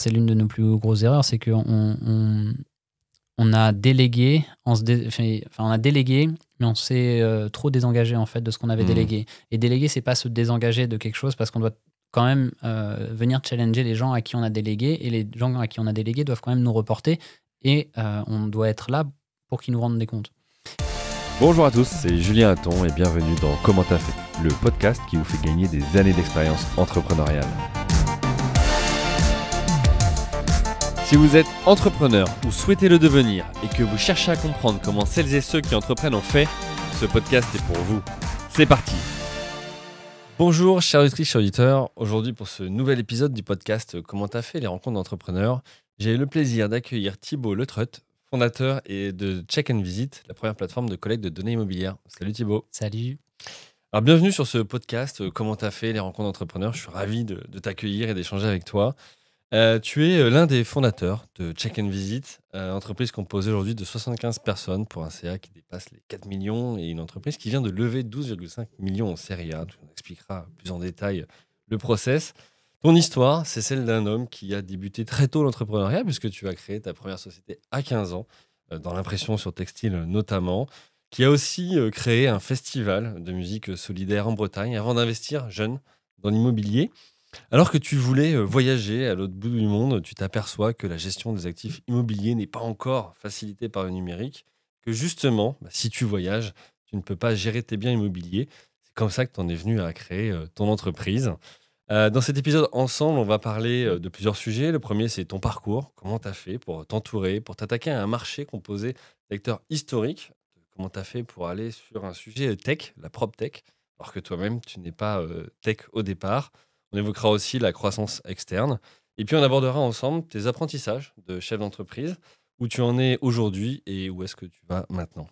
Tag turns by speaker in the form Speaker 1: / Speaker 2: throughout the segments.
Speaker 1: C'est l'une de nos plus grosses erreurs, c'est qu'on a délégué, on a délégué, mais on s'est trop désengagé en fait de ce qu'on avait délégué. Et déléguer, c'est pas se désengager de quelque chose parce qu'on doit quand même venir challenger les gens à qui on a délégué, et les gens à qui on a délégué doivent quand même nous reporter, et on doit être là pour qu'ils nous rendent des comptes.
Speaker 2: Bonjour à tous, c'est Julien Hatton et bienvenue dans Comment t'as fait, le podcast qui vous fait gagner des années d'expérience entrepreneuriale. Si vous êtes entrepreneur ou souhaitez le devenir et que vous cherchez à comprendre comment celles et ceux qui entreprennent ont fait, ce podcast est pour vous. C'est parti. Bonjour chers auditrices, chers auditeurs. Aujourd'hui pour ce nouvel épisode du podcast Comment t'as fait, les rencontres d'entrepreneurs, j'ai le plaisir d'accueillir Thibaut Letreut, fondateur et de Check & Visit, la première plateforme de collecte de données immobilières. Salut Thibaut.
Speaker 1: Salut.
Speaker 2: Alors bienvenue sur ce podcast Comment t'as fait, les rencontres d'entrepreneurs. Je suis ravi de t'accueillir et d'échanger avec toi. Tu es l'un des fondateurs de Check & Visit, entreprise composée aujourd'hui de 75 personnes pour un CA qui dépasse les 4 millions et une entreprise qui vient de lever 12,5 millions en série A. Tu nous expliqueras plus en détail le process. Ton histoire, c'est celle d'un homme qui a débuté très tôt l'entrepreneuriat puisque tu as créé ta première société à 15 ans, dans l'impression sur textile notamment, qui a aussi créé un festival de musique solidaire en Bretagne avant d'investir jeune dans l'immobilier. Alors que tu voulais voyager à l'autre bout du monde, tu t'aperçois que la gestion des actifs immobiliers n'est pas encore facilitée par le numérique, que justement, si tu voyages, tu ne peux pas gérer tes biens immobiliers. C'est comme ça que tu en es venu à créer ton entreprise. Dans cet épisode, ensemble, on va parler de plusieurs sujets. Le premier, c'est ton parcours. Comment tu as fait pour t'entourer, pour t'attaquer à un marché composé d'acteurs historiques. Comment tu as fait pour aller sur un sujet tech, la prop tech, alors que toi-même, tu n'es pas tech au départ. On évoquera aussi la croissance externe. Et puis, on abordera ensemble tes apprentissages de chef d'entreprise, où tu en es aujourd'hui et où est-ce que tu vas maintenant.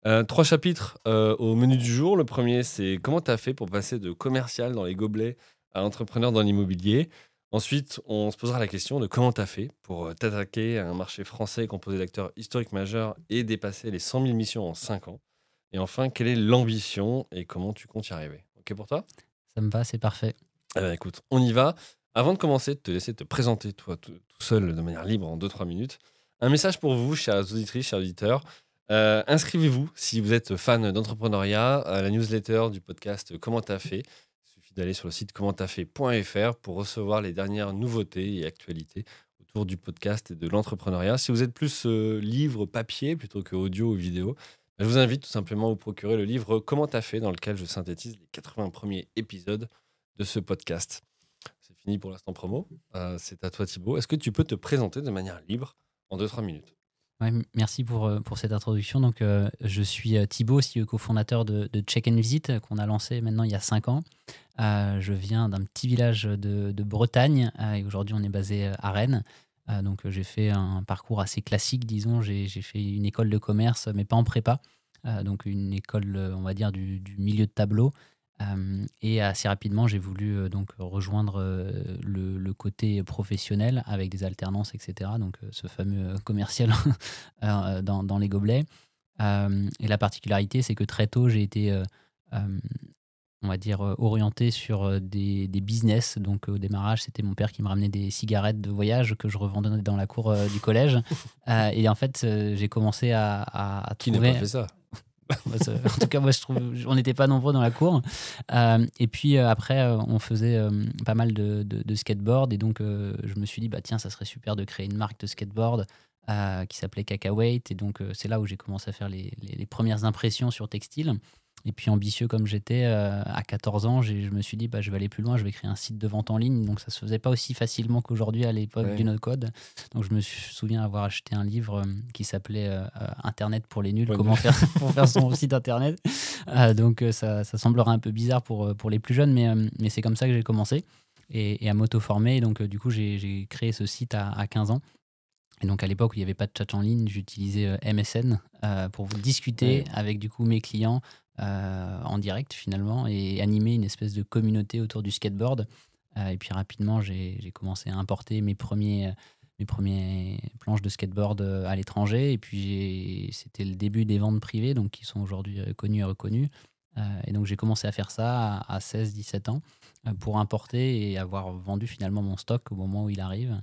Speaker 2: 3 chapitres au menu du jour. Le premier, c'est comment tu as fait pour passer de commercial dans les gobelets à entrepreneur dans l'immobilier. Ensuite, on se posera la question de comment tu as fait pour t'attaquer à un marché français composé d'acteurs historiques majeurs et dépasser les 100 000 missions en 5 ans. Et enfin, quelle est l'ambition et comment tu comptes y arriver. OK pour toi ?
Speaker 1: Ça me va, c'est parfait.
Speaker 2: Écoute, on y va. Avant de commencer, de te laisser te présenter toi tout seul de manière libre en 2-3 minutes, un message pour vous, chères auditrices, chers auditeurs. Inscrivez-vous si vous êtes fan d'entrepreneuriat à la newsletter du podcast Comment t'as fait. Il suffit d'aller sur le site commenttafait.fr pour recevoir les dernières nouveautés et actualités autour du podcast et de l'entrepreneuriat. Si vous êtes plus livre papier plutôt que audio ou vidéo, je vous invite tout simplement à vous procurer le livre Comment t'as fait, dans lequel je synthétise les 80 premiers épisodes de ce podcast. C'est fini pour l'instant promo. C'est à toi Thibaut. Est-ce que tu peux te présenter de manière libre en 2-3 minutes ?
Speaker 1: Ouais, merci pour cette introduction. Donc, je suis Thibaut, CEO cofondateur de Check & Visit, qu'on a lancé maintenant il y a 5 ans. Je viens d'un petit village de Bretagne et aujourd'hui on est basé à Rennes. Donc j'ai fait un parcours assez classique, disons. J'ai fait une école de commerce, mais pas en prépa. Donc une école, on va dire, du milieu de tableau. Et assez rapidement, j'ai voulu donc rejoindre le côté professionnel avec des alternances, etc. Donc ce fameux commercial dans les gobelets. Et la particularité, c'est que très tôt, j'ai été, on va dire, orienté sur des business. Donc au démarrage, c'était mon père qui me ramenait des cigarettes de voyage que je revendais dans la cour du collège. Et en fait, j'ai commencé à
Speaker 2: Qui
Speaker 1: trouver...
Speaker 2: n'a pas fait ça ?
Speaker 1: En tout cas, moi, je trouve, on n'était pas nombreux dans la cour. Et puis après, on faisait pas mal de skateboard. Et donc, je me suis dit, bah, tiens, ça serait super de créer une marque de skateboard qui s'appelait Cacahuète. Et donc, c'est là où j'ai commencé à faire les premières impressions sur textile. Et puis, ambitieux comme j'étais, à 14 ans, je me suis dit, bah, je vais aller plus loin, je vais créer un site de vente en ligne. Donc, ça se faisait pas aussi facilement qu'aujourd'hui à l'époque du no-code. Donc, je me souviens avoir acheté un livre qui s'appelait Internet pour les nuls, comment faire pour faire son site internet. Donc, ça semblera un peu bizarre pour les plus jeunes, mais c'est comme ça que j'ai commencé et à m'auto-former. Donc, du coup, j'ai créé ce site à 15 ans. Et donc à l'époque où il n'y avait pas de chat en ligne, j'utilisais MSN pour discuter avec du coup mes clients en direct finalement et animer une espèce de communauté autour du skateboard. Et puis rapidement, j'ai commencé à importer mes premières planches de skateboard à l'étranger. Et puis c'était le début des ventes privées, donc qui sont aujourd'hui connues et reconnues. Et donc j'ai commencé à faire ça à 16-17 ans pour importer et avoir vendu finalement mon stock au moment où il arrive.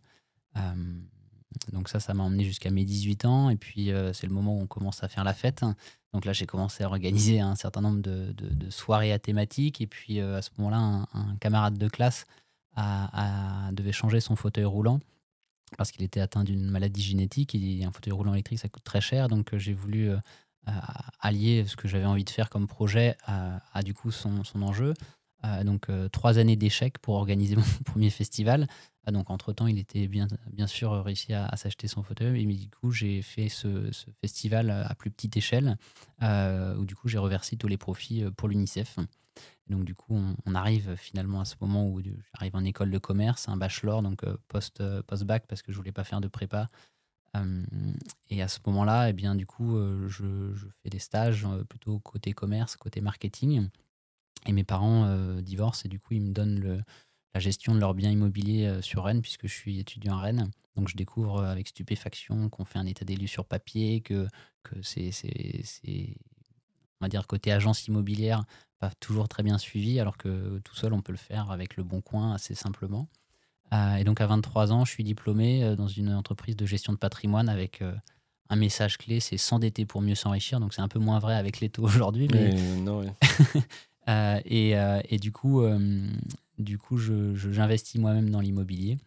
Speaker 1: Donc ça m'a emmené jusqu'à mes 18 ans. Et puis, c'est le moment où on commence à faire la fête. Donc là, j'ai commencé à organiser un certain nombre de soirées à thématique. Et puis, à ce moment-là, un camarade de classe devait changer son fauteuil roulant parce qu'il était atteint d'une maladie génétique. Et un fauteuil roulant électrique, ça coûte très cher. Donc, j'ai voulu allier ce que j'avais envie de faire comme projet à du coup son enjeu. Donc 3 années d'échecs pour organiser mon premier festival. Donc entre-temps, il était bien sûr réussi à s'acheter son fauteuil. Mais du coup, j'ai fait ce festival à plus petite échelle, où du coup, j'ai reversé tous les profits pour l'UNICEF. Donc du coup, on arrive finalement à ce moment où j'arrive en école de commerce, un bachelor, donc post-bac, parce que je voulais pas faire de prépa. Euh, et à ce moment-là, eh bien, du coup, je fais des stages plutôt côté commerce, côté marketing. Et mes parents divorcent et du coup, ils me donnent la gestion de leurs biens immobiliers sur Rennes, puisque je suis étudiant à Rennes. Donc, je découvre avec stupéfaction qu'on fait un état des lieux sur papier, que c'est, on va dire, côté agence immobilière, pas toujours très bien suivi, alors que tout seul, on peut le faire avec le Bon Coin assez simplement. Et donc, à 23 ans, je suis diplômé dans une entreprise de gestion de patrimoine avec un message clé, c'est s'endetter pour mieux s'enrichir. Donc, c'est un peu moins vrai avec les taux aujourd'hui, mais
Speaker 2: Non, oui.
Speaker 1: et du coup, j'investis moi-même dans l'immobilier.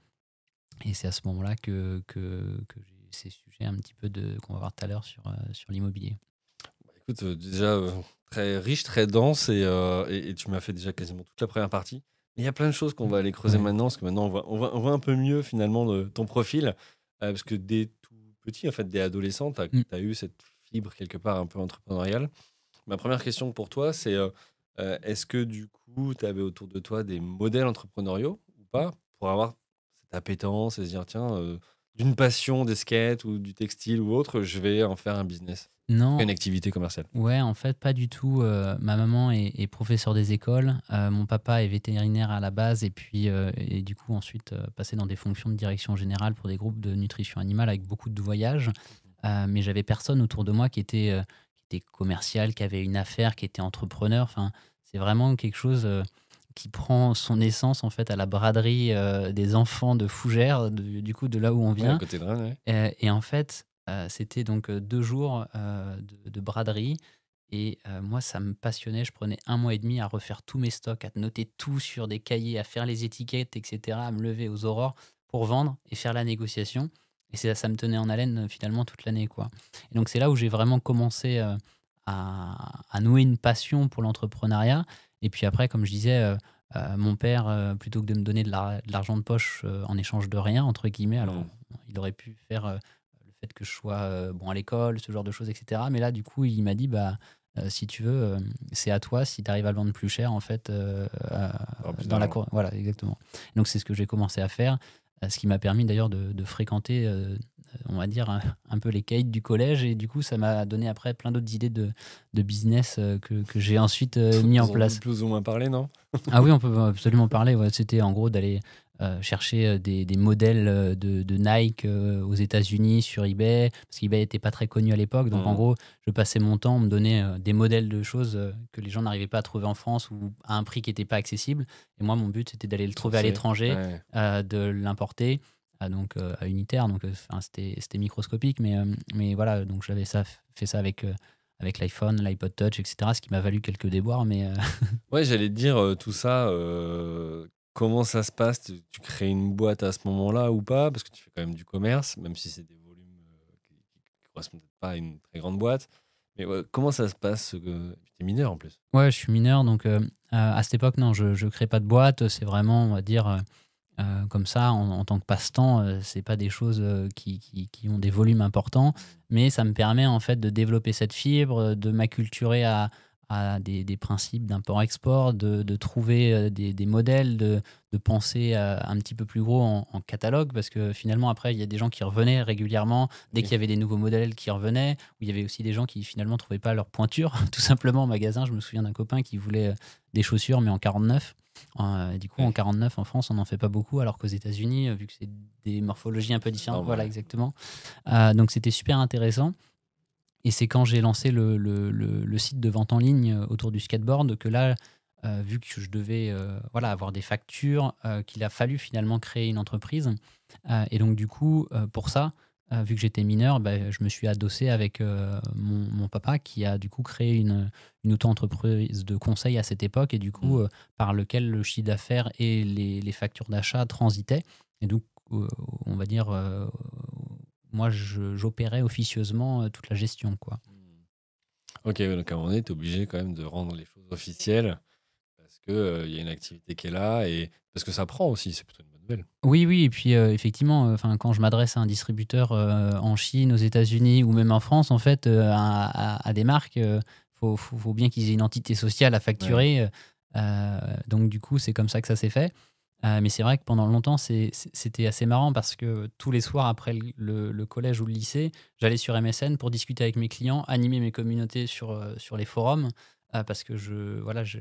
Speaker 1: Et c'est à ce moment-là que j'ai ces sujets un petit peu qu'on va voir tout à l'heure sur l'immobilier.
Speaker 2: Écoute, déjà, très riche, très dense et tu m'as fait déjà quasiment toute la première partie. Mais il y a plein de choses qu'on va aller creuser
Speaker 1: Ouais.
Speaker 2: maintenant, parce que maintenant, on voit un peu mieux finalement ton profil. Parce que dès tout petit, en fait, dès adolescent, tu
Speaker 1: Mm.
Speaker 2: as eu cette fibre quelque part un peu entrepreneuriale. Ma première question pour toi, c'est est-ce que du coup, tu avais autour de toi des modèles entrepreneuriaux ou pas pour avoir cette appétence et se dire, tiens, d'une passion des skates ou du textile ou autre, je vais en faire un business,
Speaker 1: Non,
Speaker 2: une activité commerciale.
Speaker 1: ouais, en fait, pas du tout. Ma maman est professeure des écoles. Mon papa est vétérinaire à la base et du coup ensuite passé dans des fonctions de direction générale pour des groupes de nutrition animale avec beaucoup de voyages. Mais j'avais personne autour de moi qui était commercial, qui avait une affaire, qui était entrepreneur. Enfin, c'est vraiment quelque chose qui prend son essence en fait à la braderie des enfants de Fougères, du coup de là où on
Speaker 2: Ouais, à
Speaker 1: vient.
Speaker 2: côté de Rennes, ouais.
Speaker 1: Et en fait, c'était donc 2 jours de braderie. Et moi, ça me passionnait. Je prenais 1 mois et demi à refaire tous mes stocks, à noter tout sur des cahiers, à faire les étiquettes, etc., à me lever aux aurores pour vendre et faire la négociation. Et ça me tenait en haleine finalement toute l'année, quoi. Et donc, c'est là où j'ai vraiment commencé à nouer une passion pour l'entrepreneuriat. Et puis après, comme je disais, mon père, plutôt que de me donner de l'argent de poche en échange de rien, entre guillemets, alors
Speaker 2: Mm.
Speaker 1: il aurait pu faire le fait que je sois bon à l'école, ce genre de choses, etc. Mais là, du coup, il m'a dit, bah, si tu veux, c'est à toi si tu arrives à le vendre plus cher, en fait,
Speaker 2: Alors, plus
Speaker 1: dans la
Speaker 2: d'argent.
Speaker 1: cour. Voilà, exactement. Donc, c'est ce que j'ai commencé à faire, ce qui m'a permis d'ailleurs de fréquenter, on va dire, un peu les caïds du collège. Et du coup, ça m'a donné après plein d'autres idées de business que j'ai ensuite mis en
Speaker 2: Ils ont
Speaker 1: place.
Speaker 2: plus ou moins parlé, non?
Speaker 1: Ah oui, on peut absolument parler. Ouais. C'était en gros d'aller chercher des modèles de Nike aux États-Unis sur eBay, parce qu'eBay n'était pas très connu à l'époque. Donc en
Speaker 2: Mm.
Speaker 1: gros, je passais mon temps, on me donnait des modèles de choses que les gens n'arrivaient pas à trouver en France ou à un prix qui n'était pas accessible. Et moi, mon but, c'était d'aller le trouver à
Speaker 2: Sourcé.
Speaker 1: l'étranger,
Speaker 2: Ouais.
Speaker 1: de l'importer. Donc à Unitaire, donc enfin, c'était microscopique, mais voilà, donc j'avais fait ça avec l'iPhone, l'iPod Touch, etc. Ce qui m'a valu quelques déboires, mais
Speaker 2: Ouais, j'allais te dire tout ça. Comment ça se passe? Tu crées une boîte à ce moment-là ou pas? Parce que tu fais quand même du commerce, même si c'est des volumes qui correspondent peut-être pas à une très grande boîte. Mais ouais, comment ça se passe? Tu es mineur en plus.
Speaker 1: ouais, je suis mineur, donc à cette époque, non, je ne crée pas de boîte. C'est vraiment, on va dire, comme ça, en tant que passe-temps. C'est pas des choses qui ont des volumes importants, mais ça me permet en fait de développer cette fibre, de m'acculturer à des principes d'import-export, de trouver des modèles, de penser un petit peu plus gros en catalogue, parce que finalement, après, il y a des gens qui revenaient régulièrement dès
Speaker 2: Oui.
Speaker 1: qu'il y avait des nouveaux modèles qui revenaient, où il y avait aussi des gens qui finalement trouvaient pas leur pointure, tout simplement en magasin. Je me souviens d'un copain qui voulait des chaussures, mais en 49. Du coup, en
Speaker 2: Ouais,
Speaker 1: 49, en France, on n'en fait pas beaucoup, alors qu'aux États-Unis, vu que c'est des morphologies un peu
Speaker 2: c'est
Speaker 1: différentes,
Speaker 2: énorme,
Speaker 1: voilà,
Speaker 2: ouais.
Speaker 1: exactement. Donc, c'était super intéressant. Et c'est quand j'ai lancé le site de vente en ligne autour du skateboard que là, vu que je devais voilà, avoir des factures, qu'il a fallu finalement créer une entreprise. Et donc du coup, pour ça, vu que j'étais mineur, bah, je me suis adossé avec mon papa qui a du coup créé une auto-entreprise de conseil à cette époque et du coup, par lequel le chiffre d'affaires et les factures d'achat transitaient. Et donc, on va dire, moi, j'opérais officieusement toute la gestion, quoi.
Speaker 2: Ok, ouais, donc à un moment donné, tu es obligé quand même de rendre les choses officielles parce qu'il y a une activité qui est là et parce que ça prend aussi, c'est plutôt une bonne nouvelle.
Speaker 1: Oui, oui, et puis effectivement, enfin, quand je m'adresse à un distributeur en Chine, aux États-Unis ou même en France, en fait, à des marques, faut bien qu'ils aient une entité sociale à
Speaker 2: Ouais.
Speaker 1: facturer. Donc, du coup, c'est comme ça que ça s'est fait. Mais c'est vrai que pendant longtemps, c'était assez marrant parce que tous les soirs après le collège ou le lycée, j'allais sur MSN pour discuter avec mes clients, animer mes communautés sur les forums. Parce que voilà, je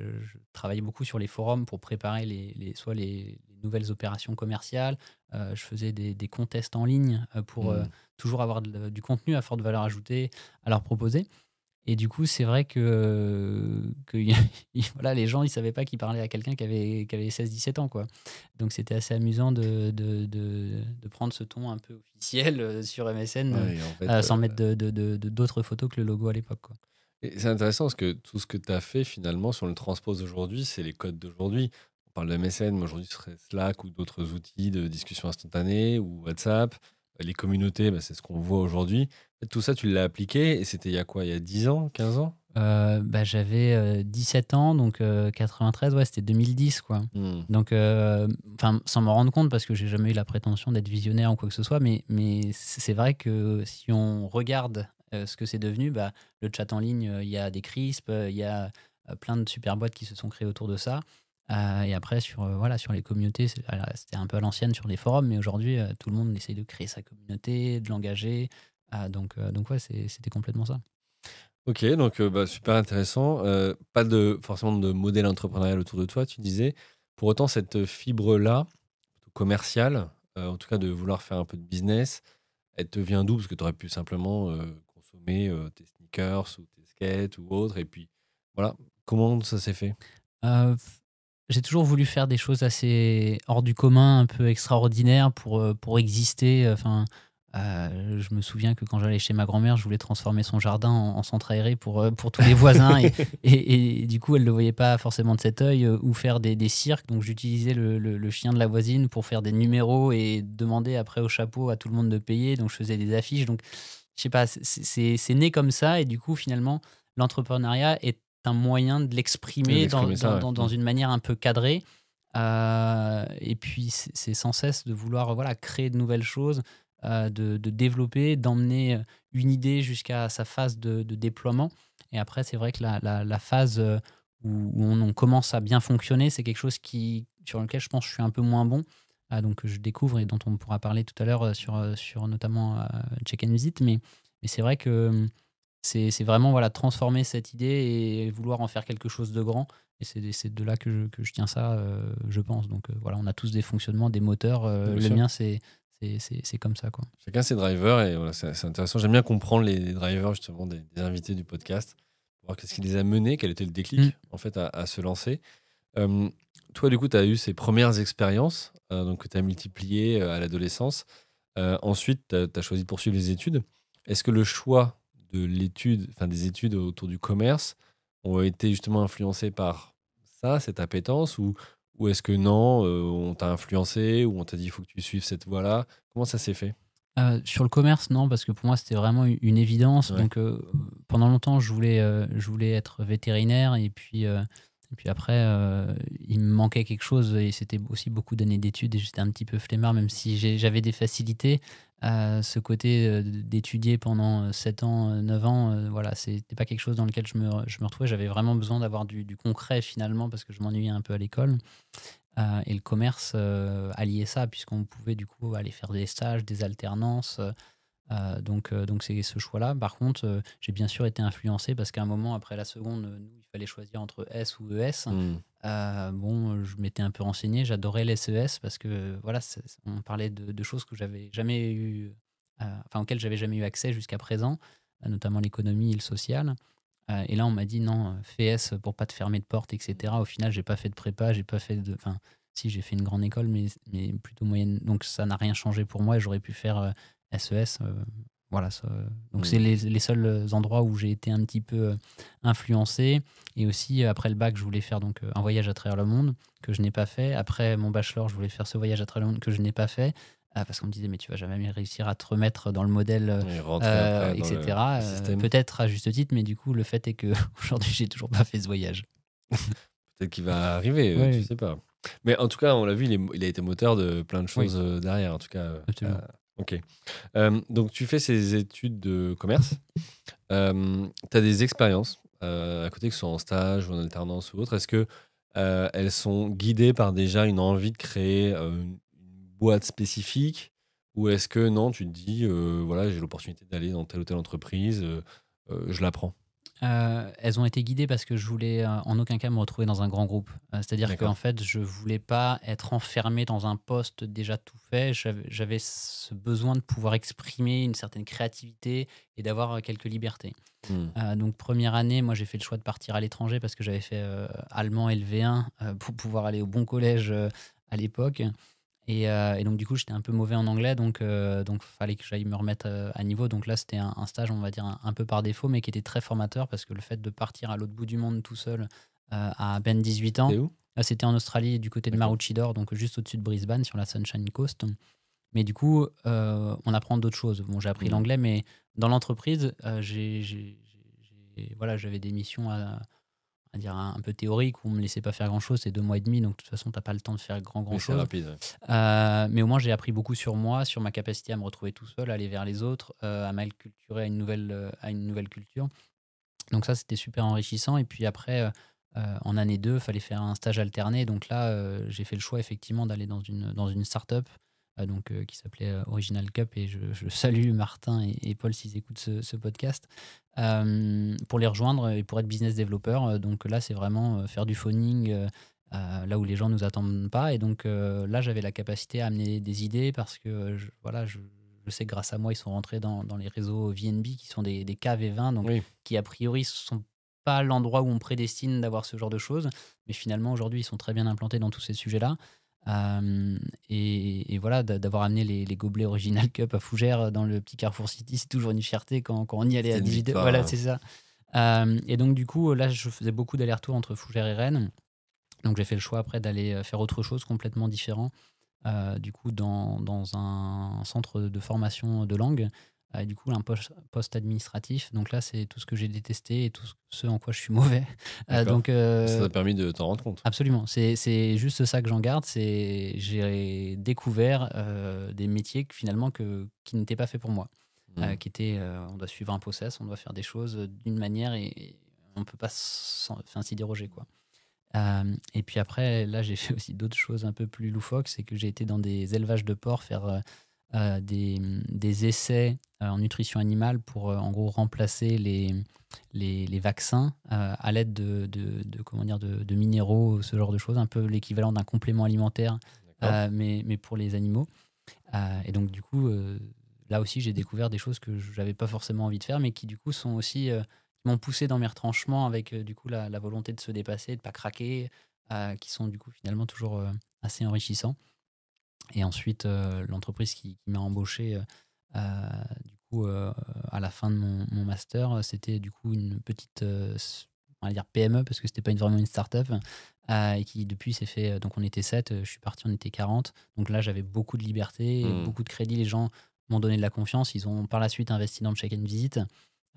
Speaker 1: travaillais beaucoup sur les forums pour préparer soit les nouvelles opérations commerciales. Je faisais des contests en ligne pour toujours avoir du contenu à forte valeur ajoutée à leur proposer. Et du coup, c'est vrai voilà, les gens, ils savaient pas qu'ils parlaient à quelqu'un qui avait 16-17 ans, quoi. Donc c'était assez amusant de prendre ce ton un peu officiel sur MSN,
Speaker 2: Ouais, et en fait,
Speaker 1: sans mettre d'autres photos que le logo à l'époque, quoi.
Speaker 2: et c'est intéressant parce que tout ce que tu as fait finalement, si on le transpose aujourd'hui, c'est les codes d'aujourd'hui. On parle de MSN, mais aujourd'hui ce serait Slack ou d'autres outils de discussion instantanée ou WhatsApp. Les communautés, bah, c'est ce qu'on voit aujourd'hui. Tout ça, tu l'as appliqué et c'était il y a quoi? Il y a 10 ans, 15 ans?
Speaker 1: Bah, j'avais 17 ans, donc 93, ouais, c'était 2010, quoi.
Speaker 2: Hmm.
Speaker 1: Donc, enfin, sans m'en rendre compte, parce que j'ai jamais eu la prétention d'être visionnaire ou quoi que ce soit, mais c'est vrai que si on regarde ce que c'est devenu, bah, le chat en ligne, il y a des CRISP, il y a plein de super boîtes qui se sont créées autour de ça. Et après, voilà, sur les communautés, alors, c'était un peu à l'ancienne sur les forums, mais aujourd'hui, tout le monde essaye de créer sa communauté, de l'engager. Donc ouais, c'était complètement ça.
Speaker 2: Ok, donc bah, super intéressant. Pas de forcément de modèle entrepreneurial autour de toi, tu disais. Pour autant, cette fibre-là, commerciale, en tout cas de vouloir faire un peu de business, elle te vient d'où? Parce que tu aurais pu simplement consommer tes sneakers ou tes skates ou autre. Et puis voilà, comment ça s'est fait?
Speaker 1: Heu, j'ai toujours voulu faire des choses assez hors du commun, un peu extraordinaires pour exister. Enfin, je me souviens que quand j'allais chez ma grand-mère, je voulais transformer son jardin en centre aéré pour tous les voisins et du coup, elle ne le voyait pas forcément de cet œil, ou faire des cirques. Donc j'utilisais le chien de la voisine pour faire des numéros et demander après au chapeau à tout le monde de payer. Donc je faisais des affiches. Donc je sais pas, c'est né comme ça et du coup, finalement, l'entrepreneuriat est un moyen de
Speaker 2: Ouais,
Speaker 1: l'exprimer
Speaker 2: d'exprimer ça, ouais.
Speaker 1: dans une manière un peu cadrée. Et puis c'est sans cesse de vouloir, voilà, créer de nouvelles choses, de développer, d'emmener, une idée jusqu'à sa phase de déploiement. Et après, c'est vrai que la phase, où on commence à bien fonctionner, c'est quelque chose sur lequel je pense que je suis un peu moins bon. Donc je découvre et dont on pourra parler tout à l'heure, sur notamment, Check and Visit. Mais c'est vrai que, c'est vraiment, voilà, transformer cette idée et vouloir en faire quelque chose de grand. Et c'est de là que je tiens ça, je pense. Donc voilà, on a tous des fonctionnements, des moteurs.
Speaker 2: Bien
Speaker 1: Le
Speaker 2: sûr.
Speaker 1: mien, c'est comme ça, quoi.
Speaker 2: Chacun ses drivers et voilà, c'est intéressant. J'aime bien comprendre les drivers justement des invités du podcast, pour voir qu'est-ce qui les a menés, quel était le
Speaker 1: Mmh.
Speaker 2: déclic en fait à se lancer. Euh, Toi, du coup, tu as eu ces premières expériences donc que tu as multipliées à l'adolescence. Ensuite, tu as choisi de poursuivre les études. Est-ce que le choix de l'étude, enfin des études autour du commerce, ont été justement influencés par ça, cette appétence, ou est-ce que non, on t'a influencé, ou on t'a dit il faut que tu suives cette voie-là? Comment ça s'est fait?
Speaker 1: Sur le commerce, non, parce que pour moi, c'était vraiment une évidence.
Speaker 2: Ouais.
Speaker 1: Donc, pendant longtemps, je voulais être vétérinaire et puis après, il me manquait quelque chose et c'était aussi beaucoup d'années d'études et j'étais un petit peu flemmard, même si j'avais des facilités. Ce côté, d'étudier pendant, 7 ans, 9 ans, voilà, c'était pas quelque chose dans lequel je me retrouvais. J'avais vraiment besoin d'avoir du concret finalement parce que je m'ennuyais un peu à l'école. Et le commerce, alliait ça puisqu'on pouvait du coup aller faire des stages, des alternances. Donc c'est ce choix-là. Par contre, j'ai bien sûr été influencé parce qu'à un moment, après la seconde, nous, il fallait choisir entre S ou ES.
Speaker 2: Hmm.
Speaker 1: Bon, je m'étais un peu renseigné, j'adorais les SES parce que voilà, on parlait de choses que j'avais jamais eu, enfin auxquelles j'avais jamais eu accès jusqu'à présent, notamment l'économie et le social. Et là, on m'a dit non, fais S pour pas te fermer de porte, etc. Au final, j'ai pas fait de prépa, j'ai pas fait de. Enfin, si, j'ai fait une grande école, mais plutôt moyenne. Donc, ça n'a rien changé pour moi et j'aurais pu faire SES. Voilà. Donc, c'est
Speaker 2: Hmm.
Speaker 1: les seuls endroits où j'ai été un petit peu influencé. Et aussi, après le bac, je voulais faire donc, un voyage à travers le monde que je n'ai pas fait. Après mon bachelor, je voulais faire ce voyage à travers le monde que je n'ai pas fait. Parce qu'on me disait, mais tu vas jamais réussir à te remettre dans le modèle
Speaker 2: Et rentrer après dans
Speaker 1: etc.
Speaker 2: le système.
Speaker 1: Peut-être à juste titre, mais du coup, le fait est que aujourd'hui, j'ai toujours pas fait ce voyage.
Speaker 2: Peut-être qu'il va arriver, tu
Speaker 1: Oui,
Speaker 2: sais pas. Mais en tout cas, on l'a vu, il a été moteur de plein de
Speaker 1: oui,
Speaker 2: choses derrière. En tout cas,
Speaker 1: absolument.
Speaker 2: ok. Donc, tu fais ces études de commerce. Tu as des expériences à côté, que ce soit en stage ou en alternance ou autre. Est-ce que elles sont guidées par déjà une envie de créer une boîte spécifique ou est-ce que non, tu te dis, voilà, j'ai l'opportunité d'aller dans telle ou telle entreprise, je la prends.
Speaker 1: Elles ont été guidées parce que je voulais en aucun cas me retrouver dans un grand groupe. C'est-à-dire qu'en
Speaker 2: D'accord.
Speaker 1: fait, je voulais pas être enfermé dans un poste déjà tout fait. J'avais ce besoin de pouvoir exprimer une certaine créativité et d'avoir quelques libertés.
Speaker 2: Hmm.
Speaker 1: Donc première année, moi j'ai fait le choix de partir à l'étranger parce que j'avais fait allemand LV1 pour pouvoir aller au bon collège à l'époque. Et donc du coup j'étais un peu mauvais en anglais, donc fallait que j'aille me remettre à niveau. Donc là c'était un stage, on va dire un peu par défaut, mais qui était très formateur parce que le fait de partir à l'autre bout du monde tout seul à peine 18 ans,
Speaker 2: T'es où?
Speaker 1: là c'était en Australie du côté de
Speaker 2: D'accord.
Speaker 1: Maroochydore, donc juste au-dessus de Brisbane sur la Sunshine Coast. Mais du coup on apprend d'autres choses. Bon, j'ai appris
Speaker 2: Hmm.
Speaker 1: l'anglais, mais dans l'entreprise voilà, j'avais des missions à dire un peu théoriques où on me laissait pas faire grand chose. C'est 2 mois et demi, donc de toute façon t'as pas le temps de faire grand
Speaker 2: Oui, c'est
Speaker 1: chose.
Speaker 2: rapide. Ouais.
Speaker 1: Mais au moins, j'ai appris beaucoup sur moi, sur ma capacité à me retrouver tout seul, à aller vers les autres, à m'acculturer à une nouvelle culture. Donc ça, c'était super enrichissant. Et puis après, en année 2, il fallait faire un stage alterné. Donc là, j'ai fait le choix effectivement d'aller dans une start-up qui s'appelait Original Cup. Et je salue Martin et Paul s'ils écoutent ce podcast, pour les rejoindre et pour être business developer. Donc là, c'est vraiment faire du phoning. Là où les gens nous attendent pas. Et donc là, j'avais la capacité à amener des idées parce que voilà, je sais que grâce à moi, ils sont rentrés dans les réseaux VNB qui sont des caves et vins, donc
Speaker 2: Oui.
Speaker 1: qui a priori sont pas l'endroit où on prédestine d'avoir ce genre de choses. Mais finalement, aujourd'hui, ils sont très bien implantés dans tous ces sujets-là. Et voilà, d'avoir amené les gobelets Original Cup à Fougères dans le petit Carrefour City, c'est toujours une fierté quand on y allait
Speaker 2: C'était
Speaker 1: à
Speaker 2: une
Speaker 1: 18 heures.
Speaker 2: victoire.
Speaker 1: Voilà, c'est ça. Et donc, du coup, là, je faisais beaucoup d'allers-retours entre Fougères et Rennes. Donc j'ai fait le choix après d'aller faire autre chose complètement différent, du coup dans un centre de formation de langue, du coup un poste administratif. Donc là, c'est tout ce que j'ai détesté et tout ce en quoi je suis mauvais.
Speaker 2: D'accord.
Speaker 1: Donc
Speaker 2: Ça t'a permis de t'en rendre compte.
Speaker 1: absolument, c'est juste ça que j'en garde, c'est j'ai découvert des métiers que finalement qui n'étaient pas faits pour moi,
Speaker 2: Hmm.
Speaker 1: qui étaient on doit suivre un process, on doit faire des choses d'une manière et on peut pas s'y déroger, quoi. Et puis après, là, j'ai fait aussi d'autres choses un peu plus loufoques. C'est que j'ai été dans des élevages de porcs faire des essais en nutrition animale pour en gros remplacer les vaccins à l'aide comment dire, de minéraux, ce genre de choses, un peu l'équivalent d'un complément alimentaire,
Speaker 2: D'accord.
Speaker 1: mais pour les animaux. Et donc, du coup, là aussi, j'ai découvert des choses que je n'avais pas forcément envie de faire, mais qui, du coup, sont aussi, qui m'ont poussé dans mes retranchements avec, du coup, la volonté de se dépasser, de ne pas craquer, qui sont, du coup, finalement, toujours assez enrichissants. Et ensuite, l'entreprise qui m'a embauché, du coup, à la fin de mon master, c'était, du coup, une petite, on va dire PME, parce que c'était pas vraiment une start-up, et qui, depuis, s'est fait. Donc, on était 7, je suis parti, on était 40. Donc là, j'avais beaucoup de liberté,
Speaker 2: Hmm.
Speaker 1: beaucoup de crédit. Les gens m'ont donné de la confiance. Ils ont par la suite investi dans le Check and Visit.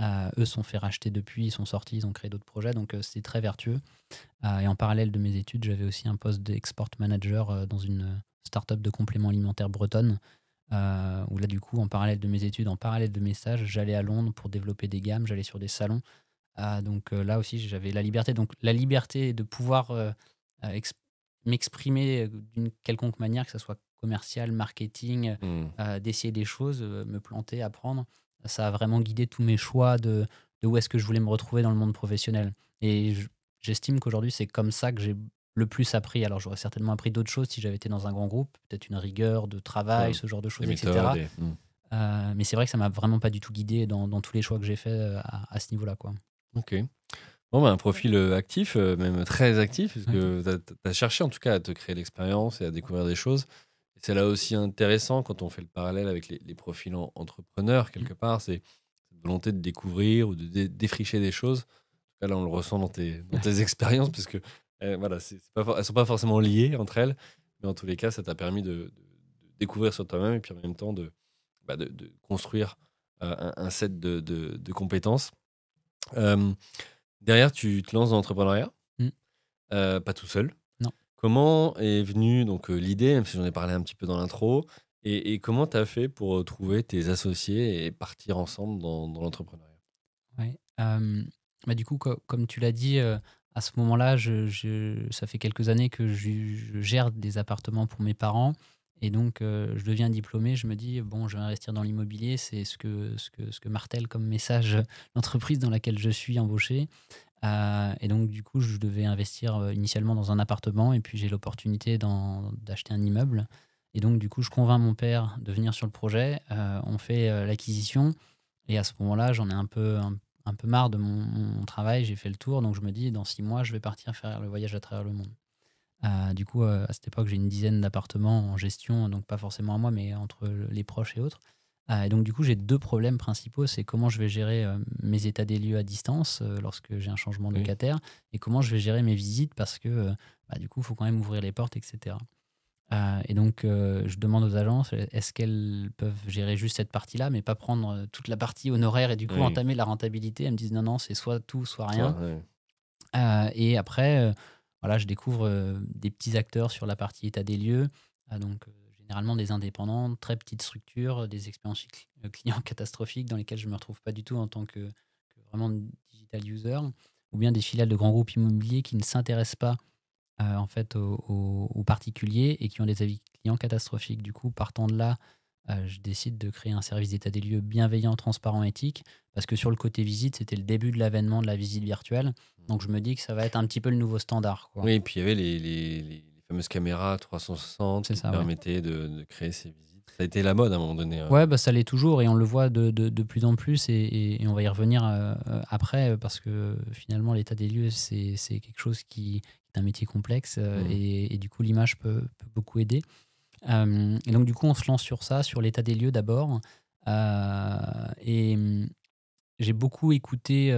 Speaker 1: Eux se sont fait racheter depuis, ils sont sortis, ils ont créé d'autres projets. Donc, c'était très vertueux. Et en parallèle de mes études, j'avais aussi un poste d'export manager dans une start-up de compléments alimentaires bretonne, où là, du coup, en parallèle de mes études, en parallèle de mes stages, j'allais à Londres pour développer des gammes, j'allais sur des salons. Donc là aussi, j'avais la liberté. Donc la liberté de pouvoir ex- m'exprimer d'une quelconque manière, que ce soit commercial, marketing,
Speaker 2: Hmm.
Speaker 1: d'essayer des choses, me planter, apprendre. Ça a vraiment guidé tous mes choix de où est-ce que je voulais me retrouver dans le monde professionnel. Et j'estime qu'aujourd'hui, c'est comme ça que j'ai le plus appris. Alors j'aurais certainement appris d'autres choses si j'avais été dans un grand groupe, peut-être une rigueur de travail,
Speaker 2: Ouais.
Speaker 1: ce genre de
Speaker 2: Des
Speaker 1: choses,
Speaker 2: méthodes
Speaker 1: etc.
Speaker 2: et. Hmm.
Speaker 1: Mais c'est vrai que ça m'a vraiment pas du tout guidé dans tous les choix que j'ai faits à ce niveau-là, quoi.
Speaker 2: Ok. Bon, bah, un profil actif, même très actif, parce
Speaker 1: Ouais.
Speaker 2: que tu as cherché en tout cas à te créer l'expérience et à découvrir des choses. Et c'est là aussi intéressant quand on fait le parallèle avec les profils entrepreneurs,
Speaker 1: Mm.
Speaker 2: quelque part, c'est cette volonté de découvrir ou de défricher des choses. En tout cas, là, on le ressent dans tes expériences, parce que voilà, elles ne sont pas forcément liées entre elles, mais en tous les cas, ça t'a permis de découvrir sur toi-même et puis en même temps de construire un set de compétences. Euh, Derrière, tu te lances dans l'entrepreneuriat,
Speaker 1: Mm.
Speaker 2: pas tout seul.
Speaker 1: Non.
Speaker 2: Comment est venue donc l'idée, même si j'en ai parlé un petit peu dans l'intro, et comment tu as fait pour trouver tes associés et partir ensemble dans l'entrepreneuriat?
Speaker 1: Ouais. Bah, du coup, comme tu l'as dit, à ce moment-là, ça fait quelques années que je gère des appartements pour mes parents et donc je deviens diplômé. Je me dis: «Bon, je vais investir dans l'immobilier». C'est ce que martèle comme message, l'entreprise dans laquelle je suis embauché. Et donc du coup, je devais investir, initialement dans un appartement et puis j'ai l'opportunité d'acheter un immeuble et donc du coup, je convainc mon père de venir sur le projet. On fait, l'acquisition et à ce moment-là, j'en ai un peu marre de mon travail. J'ai fait le tour, donc je me dis: «Dans 6 mois, je vais partir faire le voyage à travers le monde». Du coup, à cette époque, j'ai une dizaine d'appartements en gestion, donc pas forcément à moi, mais entre les proches et autres. Et donc du coup, j'ai 2 problèmes principaux. C'est comment je vais gérer, mes états des lieux à distance, lorsque j'ai un changement de
Speaker 2: Oui.
Speaker 1: locataire et comment je vais gérer mes visites parce que, bah, du coup, il faut quand même ouvrir les portes et cetera. Et donc je demande aux agences, est-ce qu'elles peuvent gérer juste cette partie-là, mais pas prendre, toute la partie honoraire et du coup
Speaker 2: Oui.
Speaker 1: entamer la rentabilité? Elles me disent: «Non, non, c'est soit tout, soit rien».
Speaker 2: Toi, ouais.
Speaker 1: Et après, voilà, je découvre, des petits acteurs sur la partie état des lieux, donc généralement des indépendants, très petites structures, des expériences clients catastrophiques dans lesquelles je ne me retrouve pas du tout en tant que vraiment digital user, ou bien des filiales de grands groupes immobiliers qui ne s'intéressent pas, en fait, aux particuliers et qui ont des avis clients catastrophiques. Du coup, partant de là, je décide de créer un service d'état des lieux bienveillant, transparent, éthique, parce que sur le côté visite, c'était le début de l'avènement de la visite virtuelle. Donc je me dis que ça va être un petit peu le nouveau standard, quoi.
Speaker 2: Oui, et puis il y avait les fameuses caméras 360
Speaker 1: C'est
Speaker 2: qui te
Speaker 1: ça, ouais.
Speaker 2: permettaient de créer ces visites. Ça a été la mode à un moment donné.
Speaker 1: Ouais, bah, ça l'est toujours et on le voit de plus en plus et on va y revenir, après, parce que finalement l'état des lieux, c'est quelque chose qui est un métier complexe,
Speaker 2: Mm.
Speaker 1: et du coup l'image peut beaucoup aider. Et donc du coup, on se lance sur ça, sur l'état des lieux d'abord. Et j'ai beaucoup écouté,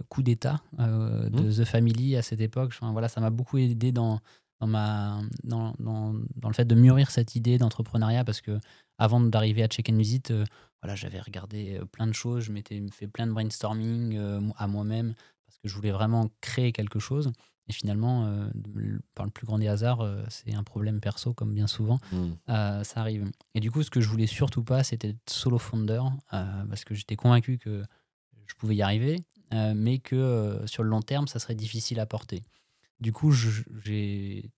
Speaker 1: Coup d'état,
Speaker 2: Mm.
Speaker 1: de The Family à cette époque. Enfin, voilà, ça m'a beaucoup aidé dans le fait de mûrir cette idée d'entrepreneuriat parce que avant d'arriver à Check and Visit, voilà, j'avais regardé, plein de choses. Je m'étais fait plein de brainstorming, à moi-même parce que je voulais vraiment créer quelque chose et finalement, par le plus grand des hasards, c'est un problème perso comme bien souvent,
Speaker 2: Mm.
Speaker 1: ça arrive et du coup, ce que je voulais surtout pas, c'était être solo founder, parce que j'étais convaincu que je pouvais y arriver, mais que, sur le long terme, ça serait difficile à porter. Du coup, j'ai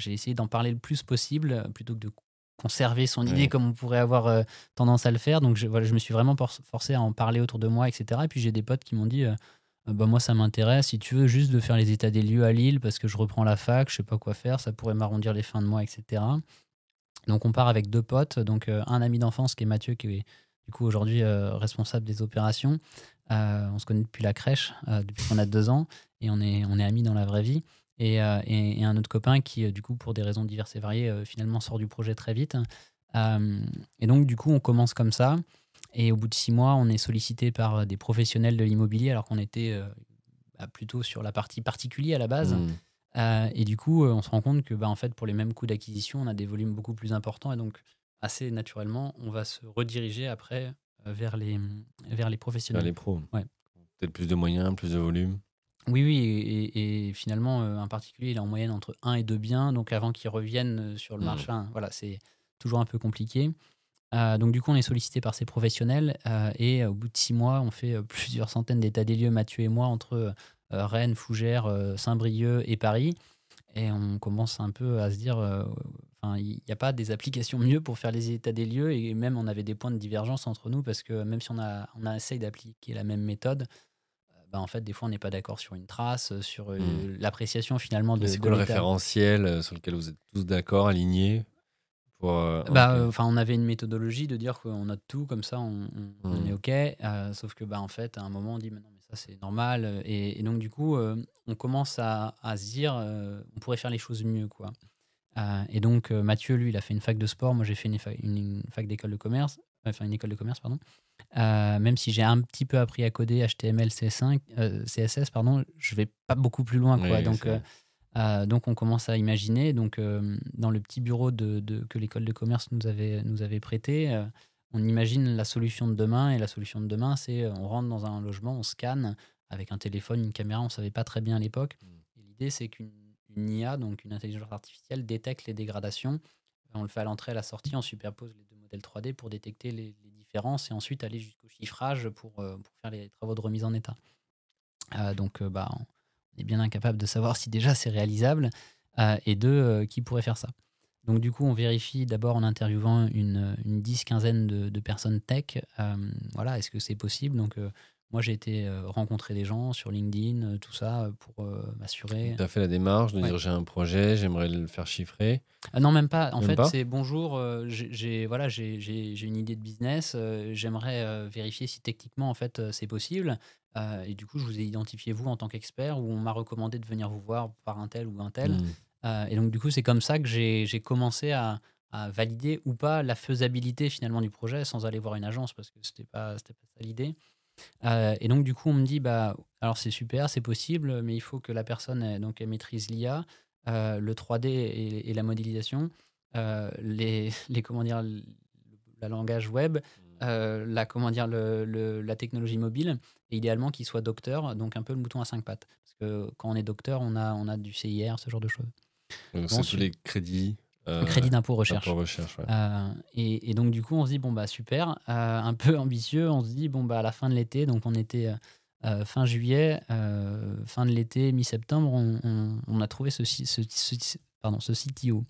Speaker 1: essayé d'en parler le plus possible, plutôt que de conserver son idée
Speaker 2: Ouais.
Speaker 1: comme on pourrait avoir, tendance à le faire. Donc voilà, je me suis vraiment forcé à en parler autour de moi et cetera et puis j'ai des potes qui m'ont dit, «Bah, moi ça m'intéresse, si tu veux juste de faire les états des lieux à Lille parce que je reprends la fac, je sais pas quoi faire, ça pourrait m'arrondir les fins de mois et cetera». Donc on part avec 2 potes, donc un ami d'enfance qui est Mathieu, qui est du coup aujourd'hui, responsable des opérations. On se connaît depuis la crèche, depuis qu'on a 2 ans et on est amis dans la vraie vie et un autre copain qui, du coup, pour des raisons diverses et variées, finalement sort du projet très vite. Et donc du coup, on commence comme ça et au bout de 6 mois, on est sollicité par, des professionnels de l'immobilier alors qu'on était, bah, plutôt sur la partie particulier à la base.
Speaker 2: Mm.
Speaker 1: Et du coup, on se rend compte que, bah, en fait, pour les mêmes coûts d'acquisition, on a des volumes beaucoup plus importants et donc assez naturellement, on va se rediriger après, vers les
Speaker 2: Vers
Speaker 1: professionnels.
Speaker 2: les pros.
Speaker 1: Ouais.
Speaker 2: Peut-être plus de moyens, plus de volume.
Speaker 1: Oui, oui et finalement, un particulier, il a en moyenne entre un et 2 biens, donc avant qu'il revienne, sur le
Speaker 2: Mm.
Speaker 1: marché, enfin, voilà, c'est toujours un peu compliqué. Donc du coup, on est sollicité par ces professionnels, et au bout de 6 mois, on fait, plusieurs centaines d'états des lieux, Mathieu et moi, entre, Rennes, Fougères, Saint-Brieuc et Paris. Et on commence un peu à se dire, enfin, il n'y a pas des applications mieux pour faire les états des lieux et même on avait des points de divergence entre nous parce que même si on a essayé d'appliquer la même méthode, bah, en fait, des fois, on n'est pas d'accord sur une trace, sur,
Speaker 2: Mm.
Speaker 1: l'appréciation finalement
Speaker 2: Et
Speaker 1: de
Speaker 2: c'est
Speaker 1: de
Speaker 2: quoi le
Speaker 1: l'état.
Speaker 2: référentiel sur lequel vous êtes tous d'accord, alignés pour,
Speaker 1: Bah,
Speaker 2: ok.
Speaker 1: enfin, on avait une méthodologie de dire qu'on note tout comme ça on est
Speaker 2: Mm.
Speaker 1: OK, sauf que, bah, en fait, à un moment, on dit: «Mais non, mais ça c'est normal. Et donc du coup, on commence à se dire, on pourrait faire les choses mieux, quoi. Et donc Mathieu, lui, il a fait une fac de sport. Moi, j'ai fait une fac d'école de commerce, enfin une école de commerce, pardon. Même si j'ai un petit peu appris à coder HTML, CSS, pardon, je vais pas beaucoup plus loin, quoi.
Speaker 2: Oui,
Speaker 1: Donc on commence à imaginer. Donc dans le petit bureau que l'école de commerce nous avait prêté, on imagine la solution de demain. Et la solution de demain, c'est on rentre dans un logement, on scanne avec un téléphone, une caméra. On savait pas très bien à l'époque. Et l'idée, c'est qu'une IA, donc une intelligence artificielle, détecte les dégradations. On le fait à l'entrée et à la sortie, on superpose les deux modèles 3D pour détecter les différences et ensuite aller jusqu'au chiffrage pour faire les travaux de remise en état. Donc, bah, on est bien incapable de savoir si déjà c'est réalisable et qui pourrait faire ça. Donc, du coup, on vérifie d'abord en interviewant une 10-15aine de personnes tech. Voilà, est-ce que c'est possible? Donc, moi, j'ai été rencontrer des gens sur LinkedIn, tout ça, pour m'assurer.
Speaker 2: Tu as fait la démarche de
Speaker 1: Ouais.
Speaker 2: dire j'ai un projet, j'aimerais le faire chiffrer.
Speaker 1: Non, même pas. En
Speaker 2: Même
Speaker 1: fait,
Speaker 2: pas?
Speaker 1: c'est bonjour, voilà, j'ai une idée de business, j'aimerais vérifier si techniquement, en fait, c'est possible. Et du coup, je vous ai identifié vous en tant qu'expert ou on m'a recommandé de venir vous voir par un tel ou un tel.
Speaker 2: Hmm.
Speaker 1: Et donc, du coup, c'est comme ça que j'ai commencé à valider ou pas la faisabilité finalement du projet sans aller voir une agence parce que c'était pas ça l'idée. Et donc, du coup, on me dit, bah, alors c'est super, c'est possible, mais il faut que la personne elle maîtrise l'IA, le 3D et la modélisation, comment dire, la langage web, comment dire, la technologie mobile, et idéalement qu'il soit docteur, donc un peu le mouton à 5 pattes. Parce que quand on est docteur, on a du CIR, ce genre de choses.
Speaker 2: Donc,
Speaker 1: Bon,
Speaker 2: c'est tous les crédits
Speaker 1: un crédit d'impôt recherche.
Speaker 2: d'impôt recherche. Ouais.
Speaker 1: Et donc, du coup, on se dit, bon, bah, super, un peu ambitieux, on se dit, bon, bah, à la fin de l'été, donc on était fin juillet, fin de l'été, mi-septembre, on a trouvé ce CTO.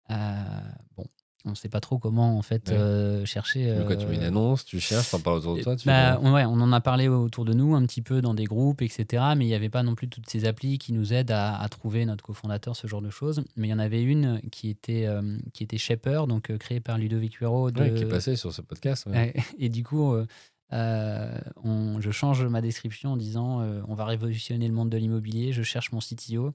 Speaker 1: Bon, on ne sait pas trop comment, en fait,
Speaker 2: Ouais.
Speaker 1: chercher.
Speaker 2: Mais quoi, tu mets une annonce, tu cherches, t'en parles autour de toi, tu fais
Speaker 1: Bah,
Speaker 2: comment?
Speaker 1: ouais, on en a parlé autour de nous, un petit peu dans des groupes, etc. Mais il n'y avait pas non plus toutes ces applis qui nous aident à trouver notre cofondateur, ce genre de choses. Mais il y en avait une qui était Shaper, donc créée par Ludovic Huero.
Speaker 2: Ouais, qui est passé sur ce podcast. Ouais.
Speaker 1: Et du coup, je change ma description en disant on va révolutionner le monde de l'immobilier, je cherche mon CTO.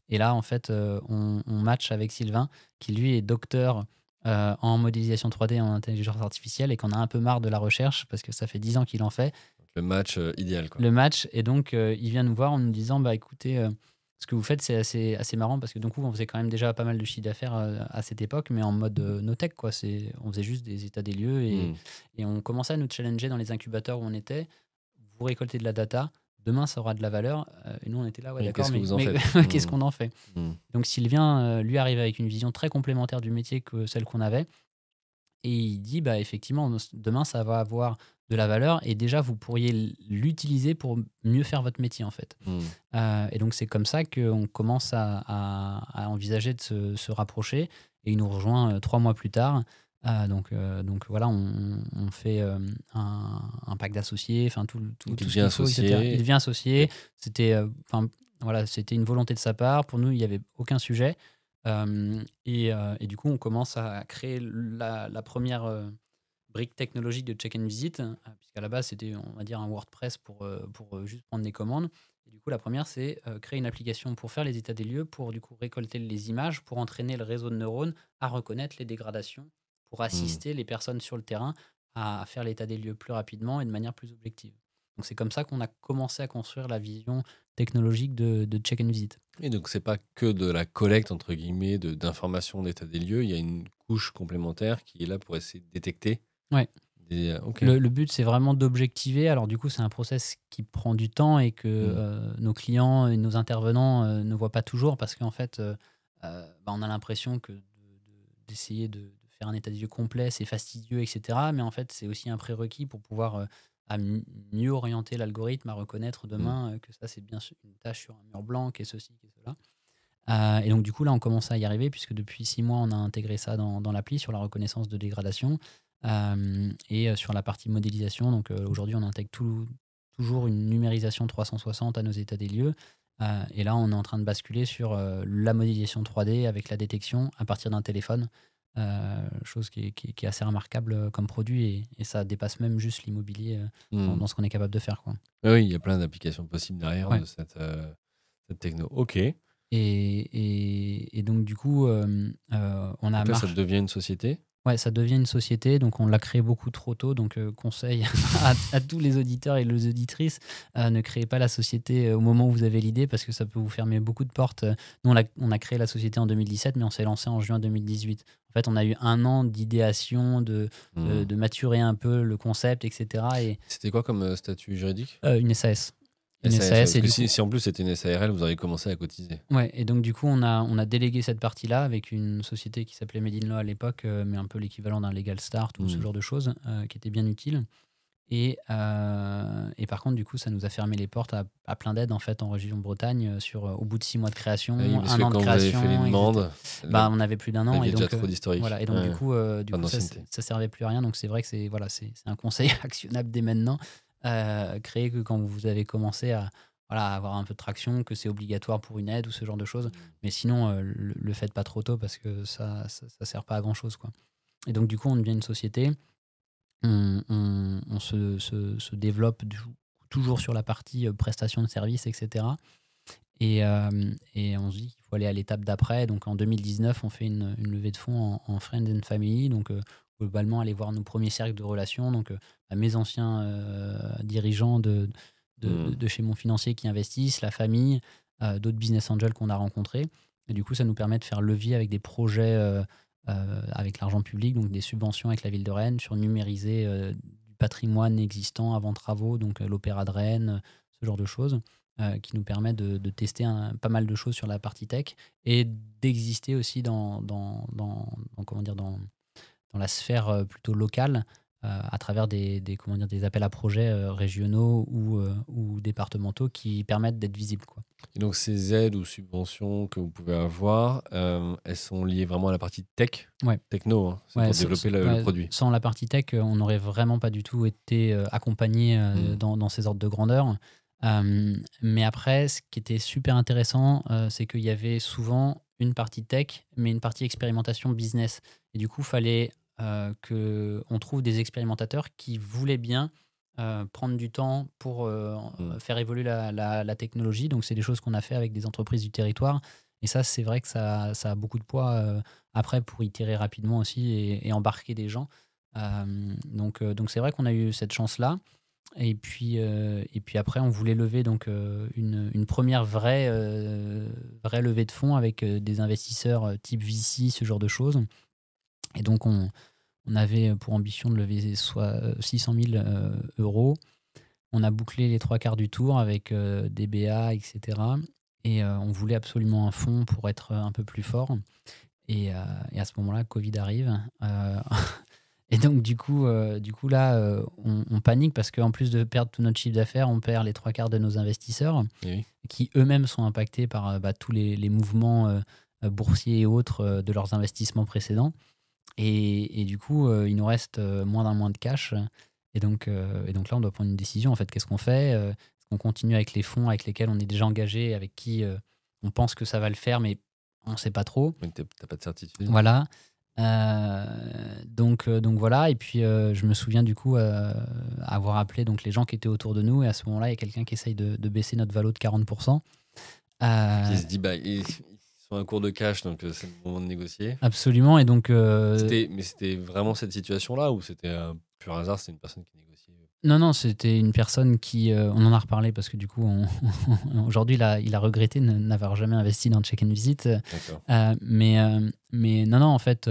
Speaker 1: Et là, en fait, on match avec Sylvain, qui lui est docteur en modélisation 3D et en intelligence artificielle et qu'on a un peu marre de la recherche parce que ça fait 10 ans qu'il en fait.
Speaker 2: Le match idéal, quoi.
Speaker 1: Le match, et donc il vient nous voir en nous disant bah écoutez, ce que vous faites c'est assez marrant parce que du coup on faisait quand même déjà pas mal de chiffre d'affaires à cette époque, mais en mode no tech, quoi. On faisait juste des états des lieux et on commençait à nous challenger dans les incubateurs où on était. Vous récoltez de la data, demain ça aura de la valeur. Et nous on était là, ouais,
Speaker 2: Mais
Speaker 1: d'accord,
Speaker 2: qu'est-ce que
Speaker 1: mais,
Speaker 2: vous en
Speaker 1: mais
Speaker 2: faites?
Speaker 1: qu'est-ce qu'on en fait? Donc Sylvain, lui, arrive avec une vision très complémentaire du métier que celle qu'on avait. Et il dit, bah, effectivement, demain, ça va avoir de la valeur et déjà, vous pourriez l'utiliser pour mieux faire votre métier, en fait. Et donc, c'est comme ça qu'on commence à envisager de se rapprocher. Et il nous rejoint 3 mois plus tard. Donc voilà, on fait un pacte d'associés, enfin tout
Speaker 2: Donc, il
Speaker 1: ce
Speaker 2: devient
Speaker 1: qu'il faut, etc. Il
Speaker 2: associé.
Speaker 1: devient associé.
Speaker 2: Ok.
Speaker 1: C'était voilà, c'était une volonté de sa part. Pour nous, il n'y avait aucun sujet. Et du coup, on commence à créer la première brique technologique de Check and Visit, puisqu'à la base, c'était, on va dire, un WordPress pour juste prendre des commandes. Et du coup, la première, c'est créer une application pour faire les états des lieux, pour du coup récolter les images, pour entraîner le réseau de neurones à reconnaître les dégradations, pour assister les personnes sur le terrain à faire l'état des lieux plus rapidement et de manière plus objective. Donc, c'est comme ça qu'on a commencé à construire la vision technologique de Check and Visit.
Speaker 2: Et donc, c'est pas que de la collecte, entre guillemets, d'informations d'état des lieux. Il y a une couche complémentaire qui est là pour essayer de détecter
Speaker 1: Ouais.
Speaker 2: Ok.
Speaker 1: Le but, c'est vraiment d'objectiver. Alors, du coup, c'est un process qui prend du temps et que nos clients et nos intervenants ne voient pas toujours parce qu'en fait, bah, on a l'impression que d'essayer de faire un état des lieux complet, c'est fastidieux, etc. Mais en fait, c'est aussi un prérequis pour pouvoir mieux orienter l'algorithme à reconnaître demain que ça, c'est bien une tâche sur un mur blanc, et ceci, et cela. Et donc, du coup, là, on commence à y arriver puisque depuis 6 mois, on a intégré ça dans l'appli sur la reconnaissance de dégradation et sur la partie modélisation. Donc, aujourd'hui, on intègre toujours une numérisation 360 à nos états des lieux. Et là, on est en train de basculer sur la modélisation 3D avec la détection à partir d'un téléphone. chose qui est assez remarquable comme produit et ça dépasse même juste l'immobilier dans ce qu'on est capable de faire, quoi.
Speaker 2: Oui, il y a plein d'applications possibles derrière
Speaker 1: Ouais.
Speaker 2: de cette techno. Ok.
Speaker 1: Et donc, du coup, on a
Speaker 2: Donc là, ça
Speaker 1: marché.
Speaker 2: devient une société.
Speaker 1: Ouais, ça devient une société, donc on l'a créé beaucoup trop tôt. Donc, conseil à tous les auditeurs et les auditrices, ne créez pas la société au moment où vous avez l'idée parce que ça peut vous fermer beaucoup de portes. Nous, on a créé la société en 2017, mais on s'est lancé en juin 2018. En fait, on a eu un an d'idéation, de maturer un peu le concept, etc. Et
Speaker 2: C'était quoi comme statut juridique?
Speaker 1: une SAS. Une
Speaker 2: SAS, ouais,
Speaker 1: SAS,
Speaker 2: parce
Speaker 1: et
Speaker 2: que
Speaker 1: du coup,
Speaker 2: si en plus c'était une SARL, vous auriez commencé à cotiser.
Speaker 1: ouais, et donc du coup, on a délégué cette partie-là avec une société qui s'appelait Made in Law à l'époque, mais un peu l'équivalent d'un Legal Start ou ce genre de choses, qui était bien utile. Et par contre, du coup, ça nous a fermé les portes à plein d'aides en fait en région Bretagne au bout de 6 mois de
Speaker 2: Ah oui,
Speaker 1: création,
Speaker 2: parce
Speaker 1: un
Speaker 2: que
Speaker 1: an de
Speaker 2: quand vous avez fait les
Speaker 1: création, etc.
Speaker 2: demandes,
Speaker 1: Bah, on avait plus d'un
Speaker 2: vous
Speaker 1: an et
Speaker 2: aviez déjà
Speaker 1: donc
Speaker 2: trop d'historique.
Speaker 1: voilà. Et donc
Speaker 2: Ouais,
Speaker 1: du
Speaker 2: enfin,
Speaker 1: coup,
Speaker 2: d'ancienneté.
Speaker 1: ça servait plus à rien. Donc c'est vrai que c'est un conseil actionnable dès maintenant. Créer que quand vous avez commencé à avoir un peu de traction, que c'est obligatoire pour une aide ou ce genre de choses. Mais sinon, le faites pas trop tôt parce que ça sert pas à grand chose, quoi. Et donc du coup, on devient une société. On se développe toujours sur la partie prestation de services, etc. Et on se dit qu'il faut aller à l'étape d'après. Donc en 2019, on fait une levée de fonds en Friends and Family. Donc globalement, aller voir nos premiers cercles de relations. Donc mes anciens dirigeants de chez mon financier qui investissent, la famille, d'autres business angels qu'on a rencontrés. Et du coup, ça nous permet de faire levier avec des projets avec l'argent public, donc des subventions avec la ville de Rennes, sur numériser du patrimoine existant avant travaux, donc l'Opéra de Rennes, ce genre de choses, qui nous permet de tester pas mal de choses sur la partie tech et d'exister aussi comment dire, dans la sphère plutôt locale à travers comment dire, des appels à projets régionaux ou départementaux qui permettent d'être visibles, quoi.
Speaker 2: Et donc ces aides ou subventions que vous pouvez avoir, elles sont liées vraiment à la partie tech,
Speaker 1: Ouais.
Speaker 2: techno, hein. C'est
Speaker 1: Ouais,
Speaker 2: pour développer le
Speaker 1: ouais,
Speaker 2: produit.
Speaker 1: sans la partie tech, on n'aurait vraiment pas du tout été accompagné dans ces ordres de grandeur. Mais après, ce qui était super intéressant, c'est qu'il y avait souvent une partie tech, mais une partie expérimentation business. Et du coup, il fallait qu'on trouve des expérimentateurs qui voulaient bien prendre du temps pour faire évoluer la technologie. Donc, c'est des choses qu'on a fait avec des entreprises du territoire. Et ça, c'est vrai que ça a beaucoup de poids après pour itérer rapidement aussi et embarquer des gens. Donc c'est vrai qu'on a eu cette chance-là. Et puis après, on voulait lever donc une première vraie levée de fonds avec des investisseurs type VC, ce genre de choses. Et donc on avait pour ambition de lever soit 600 000 euros. On a bouclé les trois quarts du tour avec des BA, etc. Et on voulait absolument un fonds pour être un peu plus fort. Et à ce moment-là, Covid arrive. Et donc, du coup là, on panique parce qu'en plus de perdre tout notre chiffre d'affaires, on perd les trois quarts de nos investisseurs
Speaker 2: Et oui.
Speaker 1: qui eux-mêmes sont impactés par tous les mouvements boursiers et autres de leurs investissements précédents. Et du coup, il nous reste moins d'un mois de cash. Et donc là, on doit prendre une décision. En fait, qu'est-ce qu'on fait? Est-ce qu'on continue avec les fonds avec lesquels on est déjà engagé, avec qui on pense que ça va le faire, mais on ne sait pas trop.
Speaker 2: Mais t'as pas de certitude.
Speaker 1: Voilà. Donc voilà. Et puis, je me souviens du coup avoir appelé donc, les gens qui étaient autour de nous. Et à ce moment-là, il y a quelqu'un qui essaye de baisser notre valo de 40%.
Speaker 2: Qui se dit, bah, ils sont à court de cash, donc c'est le moment de négocier.
Speaker 1: Absolument. Et donc,
Speaker 2: Mais c'était vraiment cette situation-là ou c'était un pur hasard, c'était une personne qui négociait?
Speaker 1: non, c'était une personne qui. On en a reparlé parce que du coup, aujourd'hui, il a regretté de n'avoir jamais investi dans Check and Visit.
Speaker 2: D'accord.
Speaker 1: Mais non, en fait,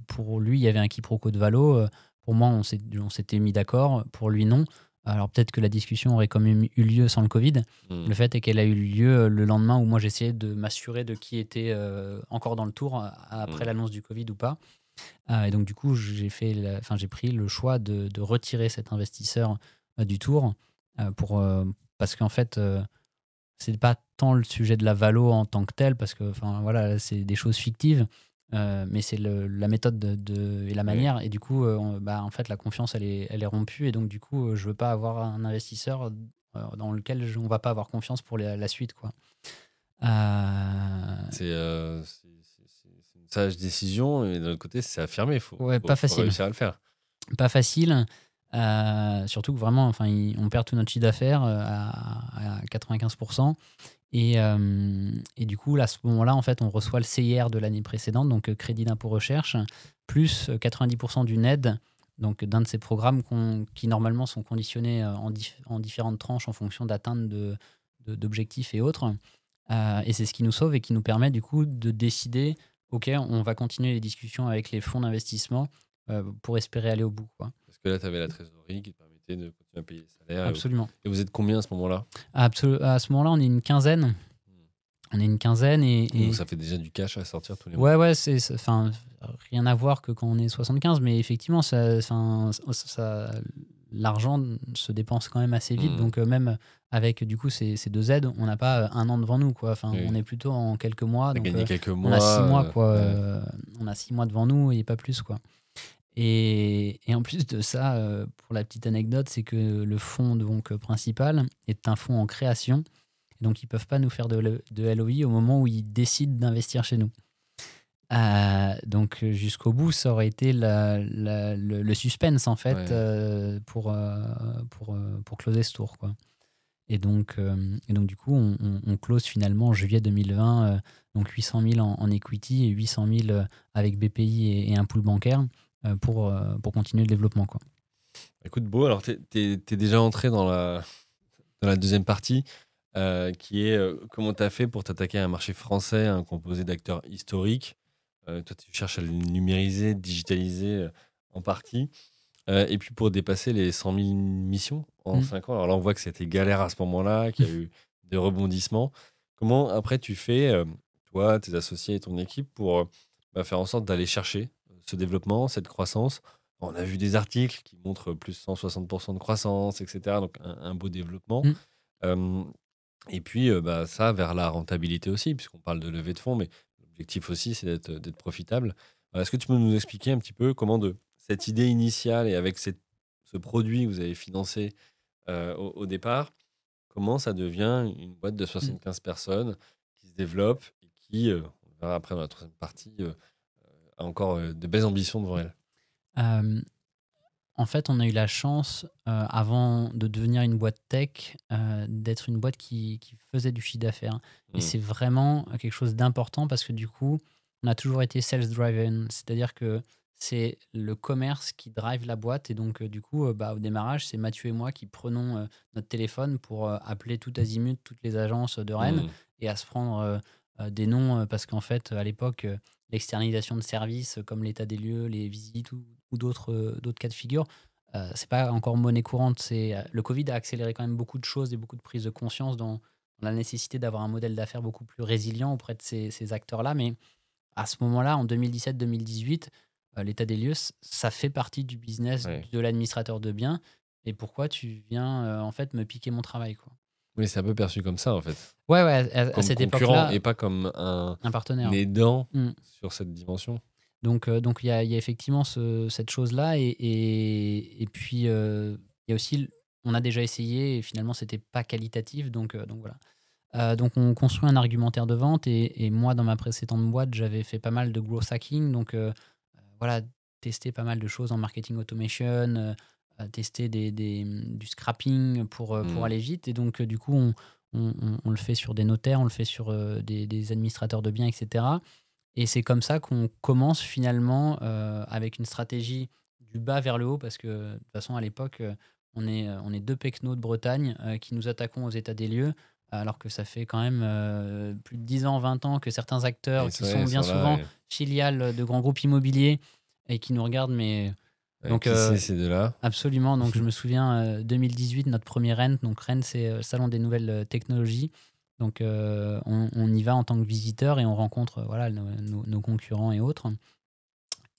Speaker 1: pour lui, il y avait un quiproquo de valo. Pour moi, on s'était mis d'accord. Pour lui, non. Alors peut-être que la discussion aurait quand même eu lieu sans le Covid. Le fait est qu'elle a eu lieu le lendemain où moi j'essayais de m'assurer de qui était encore dans le tour après l'annonce du Covid ou pas. Et donc, du coup, j'ai pris le choix de retirer cet investisseur du tour parce qu'en fait, c'est pas tant le sujet de la valo en tant que tel, parce que voilà, c'est des choses fictives, mais c'est la méthode et la manière. Et du coup, en fait, la confiance, elle est rompue. Et donc, du coup, je veux pas avoir un investisseur dans lequel on va pas avoir confiance pour la suite, quoi.
Speaker 2: C'est sage décision, mais d'un autre côté, c'est affirmé.
Speaker 1: Ouais, pas
Speaker 2: Faut
Speaker 1: facile.
Speaker 2: réussir à le faire.
Speaker 1: Pas facile. Surtout que vraiment, enfin, on perd tout notre chiffre d'affaires à 95%. Et du coup, là, à ce moment-là, en fait, on reçoit le CIR de l'année précédente, donc crédit d'impôt recherche, plus 90% d'une aide, donc d'un de ces programmes qui normalement sont conditionnés en différentes tranches en fonction d'atteinte d'objectifs et autres. Et c'est ce qui nous sauve et qui nous permet du coup de décider, OK, on va continuer les discussions avec les fonds d'investissement pour espérer aller au bout, quoi.
Speaker 2: Parce que là, tu avais la trésorerie qui te permettait de continuer à payer les salaires.
Speaker 1: Absolument.
Speaker 2: Et vous êtes combien à ce moment-là?
Speaker 1: À ce moment-là, on est une quinzaine. On est une quinzaine
Speaker 2: Donc ça fait déjà du cash à sortir tous les mois.
Speaker 1: Ouais, ouais, enfin, rien à voir que quand on est 75, mais effectivement, l'argent se dépense quand même assez vite.
Speaker 2: Mmh.
Speaker 1: Donc, même avec du coup ces deux aides, on n'a pas un an devant nous, quoi. Enfin,
Speaker 2: Oui.
Speaker 1: on est plutôt en quelques mois.
Speaker 2: T'as
Speaker 1: Donc,
Speaker 2: gagné quelques mois.
Speaker 1: on a 6 mois, quoi.
Speaker 2: Ouais.
Speaker 1: On a 6 mois devant nous et pas plus, quoi. Et en plus de ça, pour la petite anecdote, c'est que le fonds donc, principal est un fonds en création. Donc, ils ne peuvent pas nous faire de LOI au moment où ils décident d'investir chez nous. Donc, jusqu'au bout, ça aurait été le suspense, en fait,
Speaker 2: Ouais.
Speaker 1: pour closer ce tour, quoi. Et donc, du coup, on close finalement en juillet 2020, donc 800 000 en equity et 800 000 avec BPI et un pool bancaire pour continuer le développement, quoi.
Speaker 2: Écoute, Beau, alors t'es déjà entré dans la deuxième partie, qui est comment tu as fait pour t'attaquer à un marché français, un composé d'acteurs historiques. Toi, tu cherches à le numériser, digitaliser en partie. Et puis pour dépasser les 100 000 missions en
Speaker 1: Mm.
Speaker 2: 5 ans. Alors là, on voit que c'était galère à ce moment-là, qu'il y a eu des rebondissements. Comment après tu fais, toi, tes associés et ton équipe, pour faire en sorte d'aller chercher ce développement, cette croissance? On a vu des articles qui montrent plus 160% de croissance, etc. Donc un beau développement.
Speaker 1: Mm.
Speaker 2: Euh, et puis ça vers la rentabilité aussi, puisqu'on parle de levée de fonds, mais l'objectif aussi, c'est d'être profitable. Est-ce que tu peux nous expliquer un petit peu comment de cette idée initiale et avec ce produit que vous avez financé au départ, comment ça devient une boîte de
Speaker 1: Mm.
Speaker 2: 75 personnes qui se développe et qui, on verra après dans la troisième partie, a encore de belles ambitions devant elle?
Speaker 1: Euh, En fait, on a eu la chance, avant de devenir une boîte tech, d'être une boîte qui faisait du chiffre d'affaires. Et
Speaker 2: Mm.
Speaker 1: c'est vraiment quelque chose d'important parce que du coup, on a toujours été sales-driven. C'est-à-dire que c'est le commerce qui drive la boîte. Et donc, du coup, au démarrage, c'est Mathieu et moi qui prenons notre téléphone pour appeler tout azimut toutes les agences de Rennes
Speaker 2: Mm.
Speaker 1: et à se prendre des noms parce qu'en fait, à l'époque, l'externalisation de services comme l'état des lieux, les visites ou d'autres cas de figure, c'est pas encore monnaie courante. Le Covid a accéléré quand même beaucoup de choses et beaucoup de prise de conscience dans la nécessité d'avoir un modèle d'affaires beaucoup plus résilient auprès de ces acteurs-là. Mais à ce moment-là, en 2017-2018, l'état des lieux, ça fait partie du business
Speaker 2: Ouais.
Speaker 1: de l'administrateur de biens. Et pourquoi tu viens en fait me piquer mon travail, quoi.
Speaker 2: Oui, c'est un peu perçu comme ça, en fait.
Speaker 1: Ouais, ouais, à
Speaker 2: Comme
Speaker 1: cette
Speaker 2: concurrent
Speaker 1: époque-là,
Speaker 2: et pas comme un
Speaker 1: un partenaire.
Speaker 2: aidant
Speaker 1: Mm.
Speaker 2: sur cette dimension.
Speaker 1: Donc, il y a effectivement cette chose-là. Et puis, il y a aussi, on a déjà essayé et finalement, c'était pas qualitatif. Donc voilà. Donc, on construit un argumentaire de vente. Et moi, dans ma précédente boîte, j'avais fait pas mal de growth hacking. Donc, voilà, tester pas mal de choses en marketing automation, tester du scrapping pour
Speaker 2: Mm.
Speaker 1: aller vite. Et donc, du coup, on le fait sur des notaires, on le fait sur des administrateurs de biens, etc. Et c'est comme ça qu'on commence finalement avec une stratégie du bas vers le haut, parce que de toute façon, à l'époque, on est deux pecnos de Bretagne qui nous attaquons aux états des lieux, alors que ça fait quand même plus de 10 ans, 20 ans que certains acteurs
Speaker 2: Et
Speaker 1: qui
Speaker 2: c'est vrai,
Speaker 1: sont
Speaker 2: ils
Speaker 1: bien
Speaker 2: sont là.
Speaker 1: souvent filiales de grands groupes immobiliers et qui nous regardent, mais donc
Speaker 2: Qui c'est ces deux-là?
Speaker 1: absolument. Donc je me souviens 2018, notre premier Rennes. Donc Rennes, c'est le salon des nouvelles technologies. Donc on y va en tant que visiteur et on rencontre voilà, nos concurrents et autres.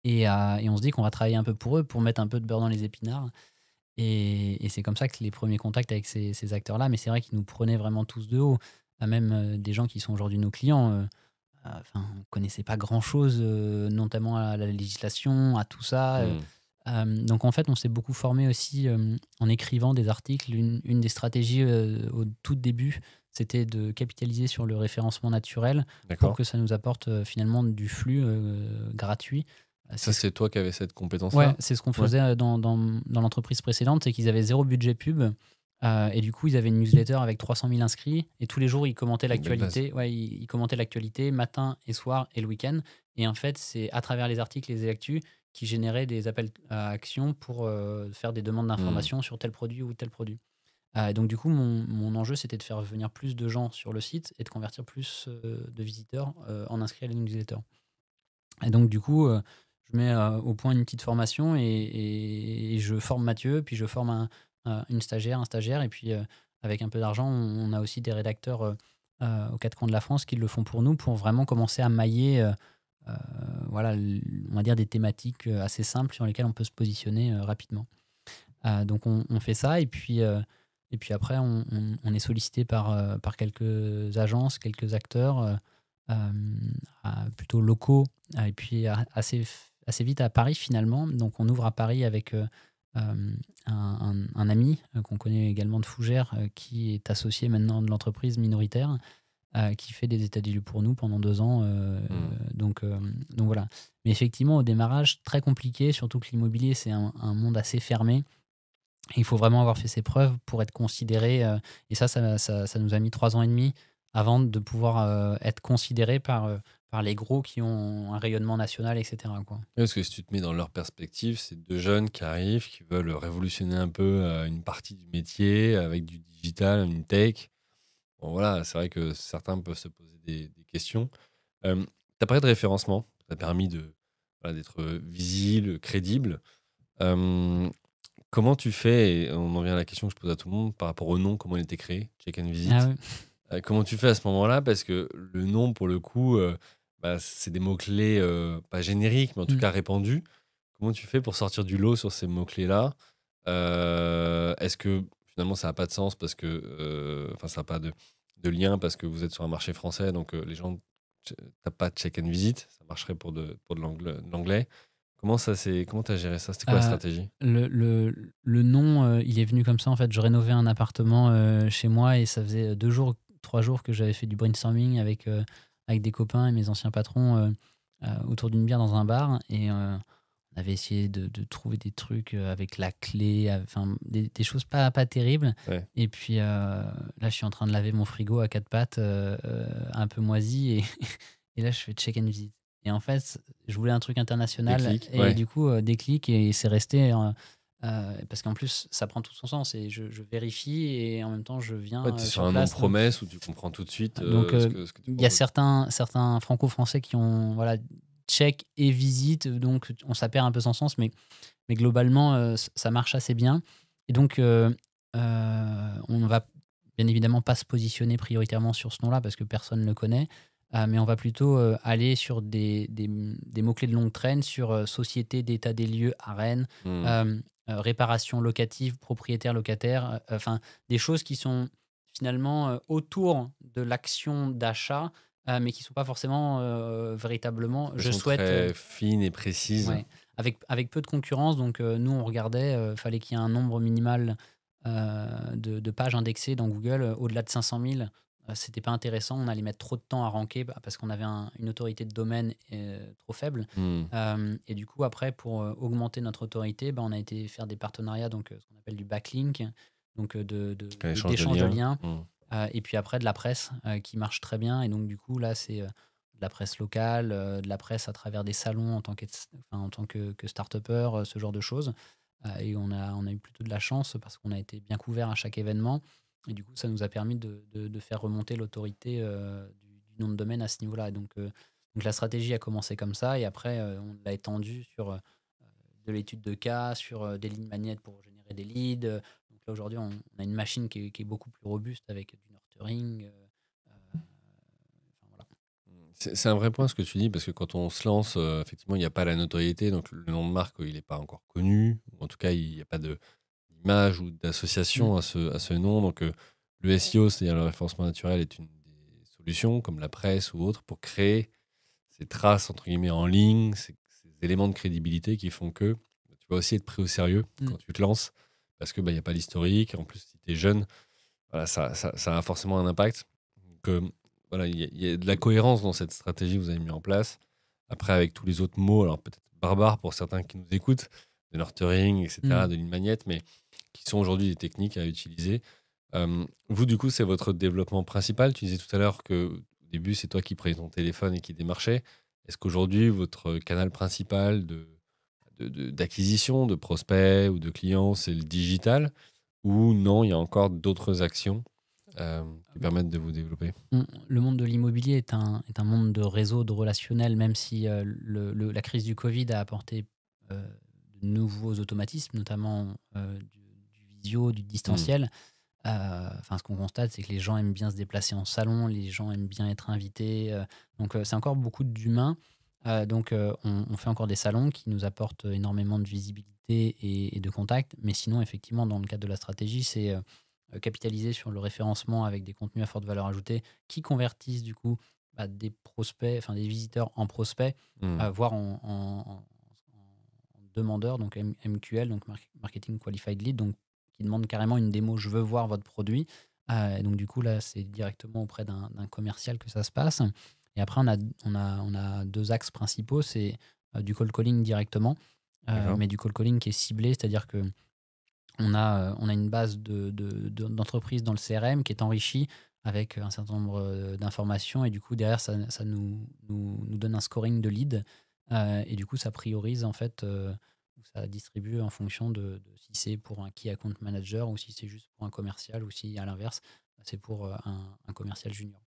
Speaker 1: Et on se dit qu'on va travailler un peu pour eux, pour mettre un peu de beurre dans les épinards. Et c'est comme ça que les premiers contacts avec ces acteurs-là, mais c'est vrai qu'ils nous prenaient vraiment tous de haut. Même des gens qui sont aujourd'hui nos clients, on ne connaissait pas grand-chose, notamment à la législation, à tout ça.
Speaker 2: Mm.
Speaker 1: Donc en fait, on s'est beaucoup formé aussi en écrivant des articles. Une des stratégies au tout début, c'était de capitaliser sur le référencement naturel pour
Speaker 2: D'accord.
Speaker 1: que ça nous apporte finalement du flux gratuit.
Speaker 2: Ça, c'est toi qui avais cette
Speaker 1: Ouais,
Speaker 2: compétence-là?
Speaker 1: c'est ce qu'on
Speaker 2: Ouais.
Speaker 1: faisait dans l'entreprise précédente, c'est qu'ils avaient zéro budget pub. Et du coup, ils avaient une newsletter avec 300 000 inscrits. Et tous les jours, ils commentaient
Speaker 2: Une belle base.
Speaker 1: l'actualité. Ouais, ils commentaient l'actualité matin et soir et le week-end. Et en fait, c'est à travers les articles et les actus qui généraient des appels à action pour faire des demandes
Speaker 2: Mmh.
Speaker 1: d'informations sur tel produit ou tel produit. Et donc, du coup, mon enjeu, c'était de faire venir plus de gens sur le site et de convertir plus de visiteurs en inscrits à la newsletter. Et donc, du coup, je mets au point une petite formation et je forme Mathieu, puis je forme une stagiaire, un stagiaire. Et puis, avec un peu d'argent, on a aussi des rédacteurs aux quatre coins de la France qui le font pour nous pour vraiment commencer à mailler, euh, voilà, on va dire des thématiques assez simples sur lesquelles on peut se positionner rapidement. Donc, on fait ça. Et puis après, on est sollicité par quelques agences, quelques acteurs plutôt locaux, et puis assez vite à Paris finalement. Donc on ouvre à Paris avec un ami qu'on connaît également de Fougères, qui est associé maintenant de l'entreprise minoritaire, qui fait des états des lieux pour nous pendant 2 ans.
Speaker 2: Mmh.
Speaker 1: Donc voilà. Mais effectivement, au démarrage, très compliqué, surtout que l'immobilier, c'est un monde assez fermé. Il faut vraiment avoir fait ses preuves pour être considéré. Et ça nous a mis 3 ans et demi avant de pouvoir être considéré par les gros qui ont un rayonnement national, etc., quoi.
Speaker 2: Ouais, parce que si tu te mets dans leur perspective, c'est 2 jeunes qui arrivent, qui veulent révolutionner un peu, une partie du métier avec du digital, une tech. Bon voilà, c'est vrai que certains peuvent se poser des questions. Tu parlé de référencement, ça a permis de voilà, d'être, visible, crédible. Hem, Comment tu fais et on en vient à la question que je pose à tout le monde par rapport au nom, comment il a été créé, Check and
Speaker 1: Ah
Speaker 2: Visit?
Speaker 1: ouais.
Speaker 2: Comment tu fais à ce moment-là? Parce que le nom, pour le coup, bah, c'est des mots-clés, pas génériques, mais en tout
Speaker 1: Mm.
Speaker 2: cas répandus. Comment tu fais pour sortir du lot sur ces mots-clés-là? Est-ce que finalement ça a pas de sens parce que, enfin ça a pas de lien parce que vous êtes sur un marché français, donc les gens tapent pas Check and Visit, ça marcherait pour de l'anglais. Comment tu as géré ça? C'était quoi la
Speaker 1: Euh,
Speaker 2: stratégie?
Speaker 1: le nom, il est venu comme ça. En fait, je rénovais un appartement chez moi et ça faisait 2 jours, 3 jours que j'avais fait du brainstorming avec des copains et mes anciens patrons autour d'une bière dans un bar. Et on avait essayé de trouver des trucs avec la clé, enfin des choses pas terribles.
Speaker 2: Ouais.
Speaker 1: Et puis là, je suis en train de laver mon frigo à quatre pattes, un peu moisi. Et, et là, je fais check and visit. Et en fait, je voulais un truc international.
Speaker 2: Déclic?
Speaker 1: Et
Speaker 2: Ouais.
Speaker 1: du coup, déclic, et c'est resté. Parce qu'en plus, ça prend tout son sens. Et je vérifie et en même temps, je
Speaker 2: Ouais,
Speaker 1: viens
Speaker 2: tu es sur
Speaker 1: sur
Speaker 2: un nom
Speaker 1: place. Donc,
Speaker 2: promesse où tu comprends tout de suite,
Speaker 1: donc,
Speaker 2: ce que tu
Speaker 1: il y a
Speaker 2: proposes.
Speaker 1: certains franco-français qui ont voilà, check et visite. Donc, ça perd un peu son sens. Mais globalement, ça marche assez bien. Et donc, on va bien évidemment pas se positionner prioritairement sur ce nom-là parce que personne ne le connaît. Mais on va plutôt aller sur des mots-clés de longue traîne, sur société d'état des lieux à Rennes,
Speaker 2: Mmh.
Speaker 1: euh, réparation locative, propriétaire locataire, enfin des choses qui sont finalement autour de l'action d'achat, mais qui ne sont pas forcément véritablement
Speaker 2: Elles
Speaker 1: je
Speaker 2: sont
Speaker 1: souhaite.
Speaker 2: très fines et précises.
Speaker 1: Ouais, avec peu de concurrence. Donc nous, on regardait, fallait qu'il y ait un nombre minimal de pages indexées dans Google. Au-delà de 500 000, c'était pas intéressant. On allait mettre trop de temps à ranker, parce qu'on avait une autorité de domaine trop faible.
Speaker 2: Mmh.
Speaker 1: Et du coup, après, pour augmenter notre autorité, on a été faire des partenariats, donc ce qu'on appelle du backlink, donc
Speaker 2: Un échange de
Speaker 1: d'échange de
Speaker 2: liens.
Speaker 1: liens.
Speaker 2: Mmh.
Speaker 1: Et puis après, de la presse qui marche très bien. Et donc, du coup, là, c'est de la presse locale, de la presse à travers des salons en tant que start-upper, ce genre de choses. Et on a eu plutôt de la chance parce qu'on a été bien couvert à chaque événement. Et du coup, ça nous a permis de faire remonter l'autorité du nom de domaine à ce niveau-là. Donc la stratégie a commencé comme ça. Et après, on l'a étendue sur de l'étude de cas, sur des lignes magnétiques pour générer des leads. Donc là, aujourd'hui, on a une machine qui est beaucoup plus robuste avec du nurturing. Enfin, voilà.
Speaker 2: C'est un vrai point ce que tu dis, parce que quand on se lance, effectivement, il n'y a pas la notoriété, donc le nom de marque, il n'est pas encore connu, ou en tout cas, il n'y a pas d'image ou
Speaker 1: Mm.
Speaker 2: d'association à ce nom. Donc, le SEO, c'est-à-dire le référencement naturel, est une des solutions, comme la presse ou autre, pour créer ces traces, entre guillemets, en ligne, ces éléments de crédibilité qui font que tu vas aussi être pris au sérieux
Speaker 1: Mm.
Speaker 2: quand tu te lances, parce que bah, il n'y a pas l'historique. En plus, si tu es jeune, voilà, ça a forcément un impact. Donc, voilà, il y a de la cohérence dans cette stratégie que vous avez mis en place. Après, avec tous les autres mots, alors peut-être barbares pour certains qui nous écoutent, de nurturing, etc.,
Speaker 1: Mm.
Speaker 2: de ligne magnète, mais qui sont aujourd'hui des techniques à utiliser. Vous, du coup, c'est votre développement principal. Tu disais tout à l'heure que au début, c'est toi qui prenais ton téléphone et qui démarchais. Est-ce qu'aujourd'hui, votre canal principal d'acquisition de prospects ou de clients, c'est le digital? Ou non, il y a encore d'autres actions qui permettent de vous développer?
Speaker 1: Le monde de l'immobilier est un monde de réseau, de relationnel, même si la crise du Covid a apporté euh, de nouveaux automatismes, notamment du visio, du
Speaker 2: Hmm.
Speaker 1: distanciel. Enfin, ce qu'on constate, c'est que les gens aiment bien se déplacer en salon, les gens aiment bien être invités. Donc, c'est encore beaucoup d'humains. On fait encore des salons qui nous apportent énormément de visibilité et de contacts. Mais sinon, effectivement, dans le cadre de la stratégie, c'est capitaliser sur le référencement avec des contenus à forte valeur ajoutée qui convertissent du coup des prospects, enfin des visiteurs en prospects,
Speaker 2: Hmm.
Speaker 1: voire en demandeurs, donc MQL, donc Marketing Qualified Lead, donc qui demande carrément une démo, je veux voir votre produit. Et donc du coup là, c'est directement auprès d'un commercial que ça se passe. Et après, on a deux axes principaux, c'est du cold calling directement,
Speaker 2: D'accord.
Speaker 1: mais du cold calling qui est ciblé, c'est-à-dire que on a une base d'entreprises dans le CRM qui est enrichie avec un certain nombre d'informations et du coup derrière ça nous donne un scoring de lead et du coup ça priorise en fait ça distribue en fonction de si c'est pour un key account manager ou si c'est juste pour un commercial ou si à l'inverse c'est pour un commercial junior.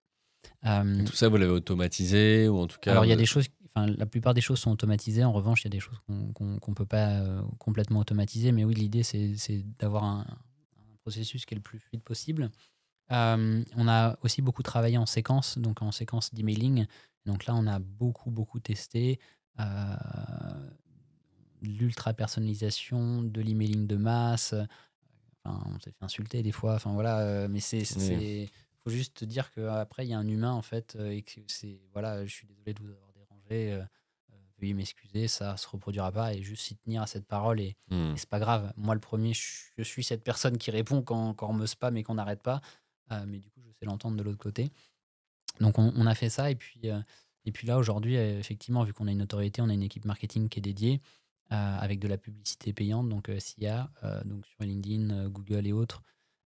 Speaker 2: Et
Speaker 1: Euh,
Speaker 2: tout ça, vous l'avez automatisé ou en tout cas,
Speaker 1: alors, il y a des choses, enfin, la plupart des choses sont automatisées. En revanche, il y a des choses qu'on peut pas complètement automatiser. Mais oui, l'idée, c'est d'avoir un processus qui est le plus fluide possible. On a aussi beaucoup travaillé en séquence, donc en séquence d'emailing. Donc là, on a beaucoup testé l'ultra personnalisation, de l'emailing de masse. Enfin, on s'est fait insulter des fois. Enfin voilà, mais
Speaker 2: oui.
Speaker 1: faut juste dire qu'après il y a un humain en fait et que c'est voilà, je suis désolé de vous avoir dérangé. Veuillez m'excuser, ça se reproduira pas et juste s'y tenir à cette parole
Speaker 2: Hmm.
Speaker 1: et c'est pas grave. Moi le premier, je suis cette personne qui répond quand on me spam et qu'on n'arrête pas. Mais du coup, je sais l'entendre de l'autre côté. Donc on a fait ça et puis là aujourd'hui, effectivement, vu qu'on a une autorité, on a une équipe marketing qui est dédiée avec de la publicité payante, donc SIA, donc sur LinkedIn, Google et autres,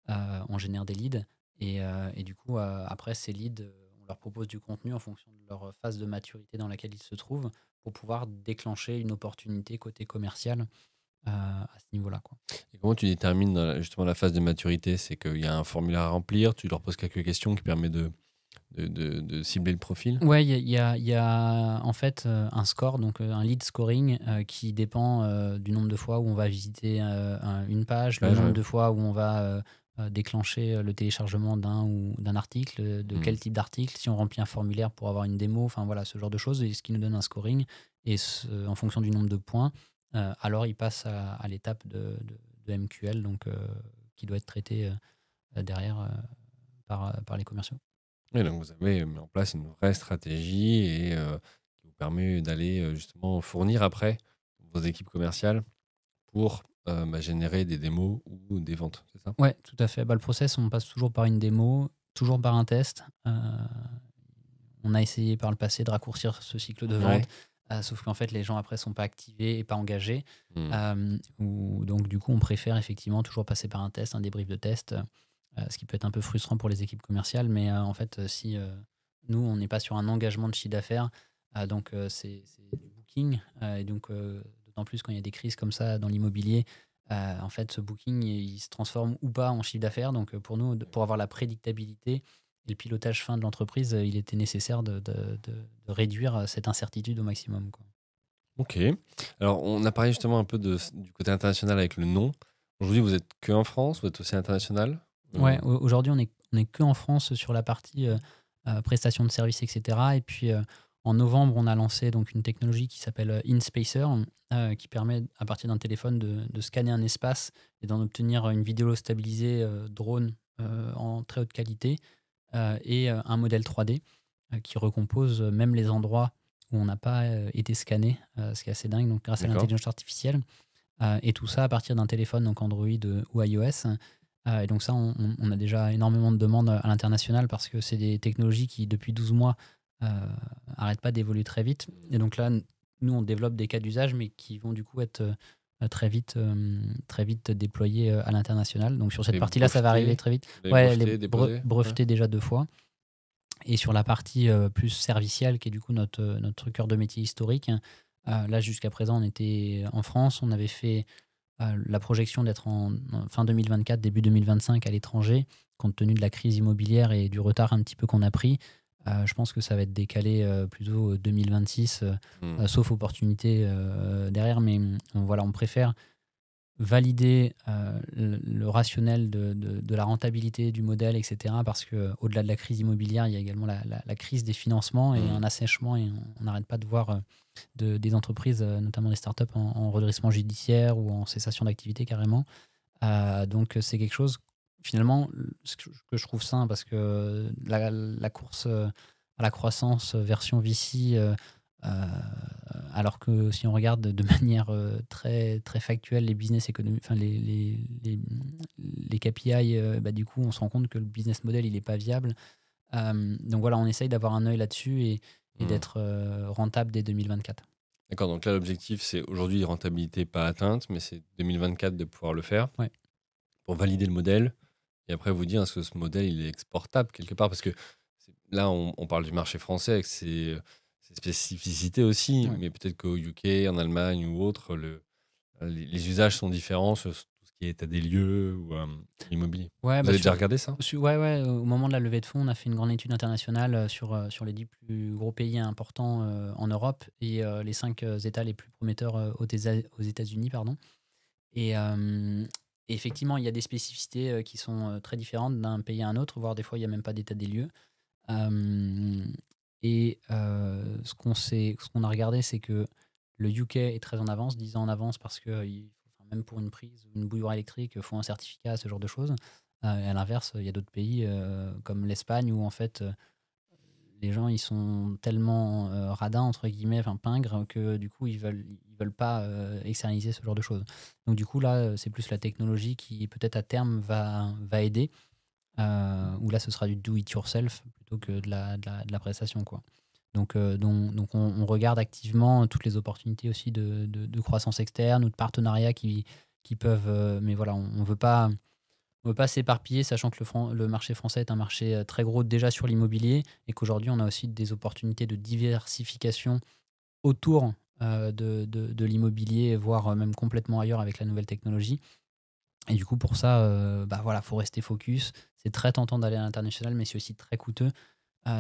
Speaker 1: on génère des leads. Et du coup, après ces leads, on leur propose du contenu en fonction de leur phase de maturité dans laquelle ils se trouvent pour pouvoir déclencher une opportunité côté commercial à ce niveau-là, quoi.
Speaker 2: Et comment tu détermines justement la phase de maturité? C'est qu'il y a un formulaire à remplir, tu leur poses quelques questions qui permettent de cibler le profil?
Speaker 1: Ouais, il y a en fait un score, donc un lead scoring qui dépend du nombre de fois où on va visiter une page, le
Speaker 2: Page,
Speaker 1: nombre
Speaker 2: ouais.
Speaker 1: de fois où on va déclencher le téléchargement d'un article, de
Speaker 2: Hmm.
Speaker 1: quel type d'article, si on remplit un formulaire pour avoir une démo, enfin voilà, ce genre de choses, et ce qui nous donne un scoring. Et en fonction du nombre de points, alors il passe à l'étape de MQL, donc qui doit être traité derrière par les commerciaux.
Speaker 2: Oui, donc vous avez mis en place une vraie stratégie et qui vous permet d'aller justement fournir après vos équipes commerciales pour générer des démos ou des ventes, c'est ça?
Speaker 1: Ouais, tout à fait. Bah, le process, on passe toujours par une démo, toujours par un test. On a essayé par le passé de raccourcir ce cycle de vente,
Speaker 2: Ouais.
Speaker 1: sauf qu'en fait, les gens après sont pas activés et pas engagés.
Speaker 2: Hmm.
Speaker 1: Donc, du coup, on préfère effectivement toujours passer par un test, un débrief de test, ce qui peut être un peu frustrant pour les équipes commerciales. Mais en fait, si nous, on n'est pas sur un engagement de chiffre d'affaires, c'est du booking. Et donc, d'autant plus quand il y a des crises comme ça dans l'immobilier, en fait, ce booking, il se transforme ou pas en chiffre d'affaires. Donc, pour nous, pour avoir la prédictabilité et le pilotage fin de l'entreprise, il était nécessaire de réduire cette incertitude au maximum, quoi.
Speaker 2: Ok. Alors, on a parlé justement un peu du côté international avec le nom. Aujourd'hui, vous êtes que en France, vous êtes aussi international?
Speaker 1: Ouais, aujourd'hui, on est que en France sur la partie prestation de services, etc. Et puis, en novembre, on a lancé donc une technologie qui s'appelle InSpacer, qui permet, à partir d'un téléphone, de scanner un espace et d'en obtenir une vidéo stabilisée drone en très haute qualité et un modèle 3D qui recompose même les endroits où on n'a pas été scanné, ce qui est assez dingue, donc grâce à
Speaker 2: D'accord.
Speaker 1: l'intelligence artificielle. Et tout ça à partir d'un téléphone, donc Android ou iOS. Et donc ça, on a déjà énormément de demandes à l'international parce que c'est des technologies qui, depuis 12 mois, n'arrêtent pas d'évoluer très vite. Et donc là, nous, on développe des cas d'usage, mais qui vont du coup être très vite déployés à l'international. Donc sur cette
Speaker 2: Les
Speaker 1: partie-là, ça va arriver très vite.
Speaker 2: les
Speaker 1: Ouais,
Speaker 2: brevetés, déposés.
Speaker 1: brevetés déjà 2 fois. Et sur la partie plus servicielle, qui est du coup notre cœur de métier historique, là jusqu'à présent, on était en France, on avait fait la projection d'être en fin 2024, début 2025 à l'étranger, compte tenu de la crise immobilière et du retard un petit peu qu'on a pris. Je pense que ça va être décalé plutôt 2026, sauf opportunité derrière. Mais voilà, on préfère valider le rationnel de la rentabilité du modèle, etc. Parce qu'au-delà de la crise immobilière, il y a également la crise des financements et un assèchement. Et on n'arrête pas de voir des entreprises, notamment des startups, en redressement judiciaire ou en cessation d'activité carrément. Donc c'est quelque chose, finalement, ce que je trouve sain, parce que la course à la croissance version VC, alors que si on regarde de manière très, très factuelle les business économiques, enfin les KPI, du coup, on se rend compte que le business model, il n'est pas viable. Donc voilà, on essaye d'avoir un œil là-dessus et d'être rentable dès 2024.
Speaker 2: D'accord, donc là, l'objectif, c'est aujourd'hui rentabilité pas atteinte, mais c'est 2024 de pouvoir le faire
Speaker 1: Ouais.
Speaker 2: pour valider le modèle. Et après, vous dire, est-ce que ce modèle, il est exportable quelque part? Parce que là, on parle du marché français avec ses spécificités aussi,
Speaker 1: Ouais.
Speaker 2: mais peut-être qu'au UK, en Allemagne ou autre, les usages sont différents sur tout ce qui est état des lieux ou l'immobilier.
Speaker 1: Ouais,
Speaker 2: Vous avez déjà regardé ça?
Speaker 1: ouais, au moment de la levée de fonds, on a fait une grande étude internationale sur les 10 plus gros pays importants en Europe et les 5 États les plus prometteurs aux États-Unis, pardon. Et effectivement, il y a des spécificités qui sont très différentes d'un pays à un autre, voire des fois, il n'y a même pas d'état des lieux. Ce qu'on a regardé, c'est que le UK est très en avance, 10 ans en avance, parce que même pour une prise ou une bouilloire électrique, il faut un certificat, ce genre de choses. Et à l'inverse, il y a d'autres pays comme l'Espagne où en fait les gens ils sont tellement radins entre guillemets, enfin pingres, que du coup ils veulent pas externaliser ce genre de choses. Donc du coup là, c'est plus la technologie qui peut-être à terme va aider. Où là ce sera du do it yourself plutôt que de la prestation, quoi. Donc on regarde activement toutes les opportunités aussi de croissance externe ou de partenariats qui peuvent. Mais voilà, on veut pas s'éparpiller, sachant que le marché français est un marché très gros déjà sur l'immobilier et qu'aujourd'hui on a aussi des opportunités de diversification autour de l'immobilier, voire même complètement ailleurs avec la nouvelle technologie. Et du coup, pour ça, voilà, faut rester focus. C'est très tentant d'aller à l'international, mais c'est aussi très coûteux.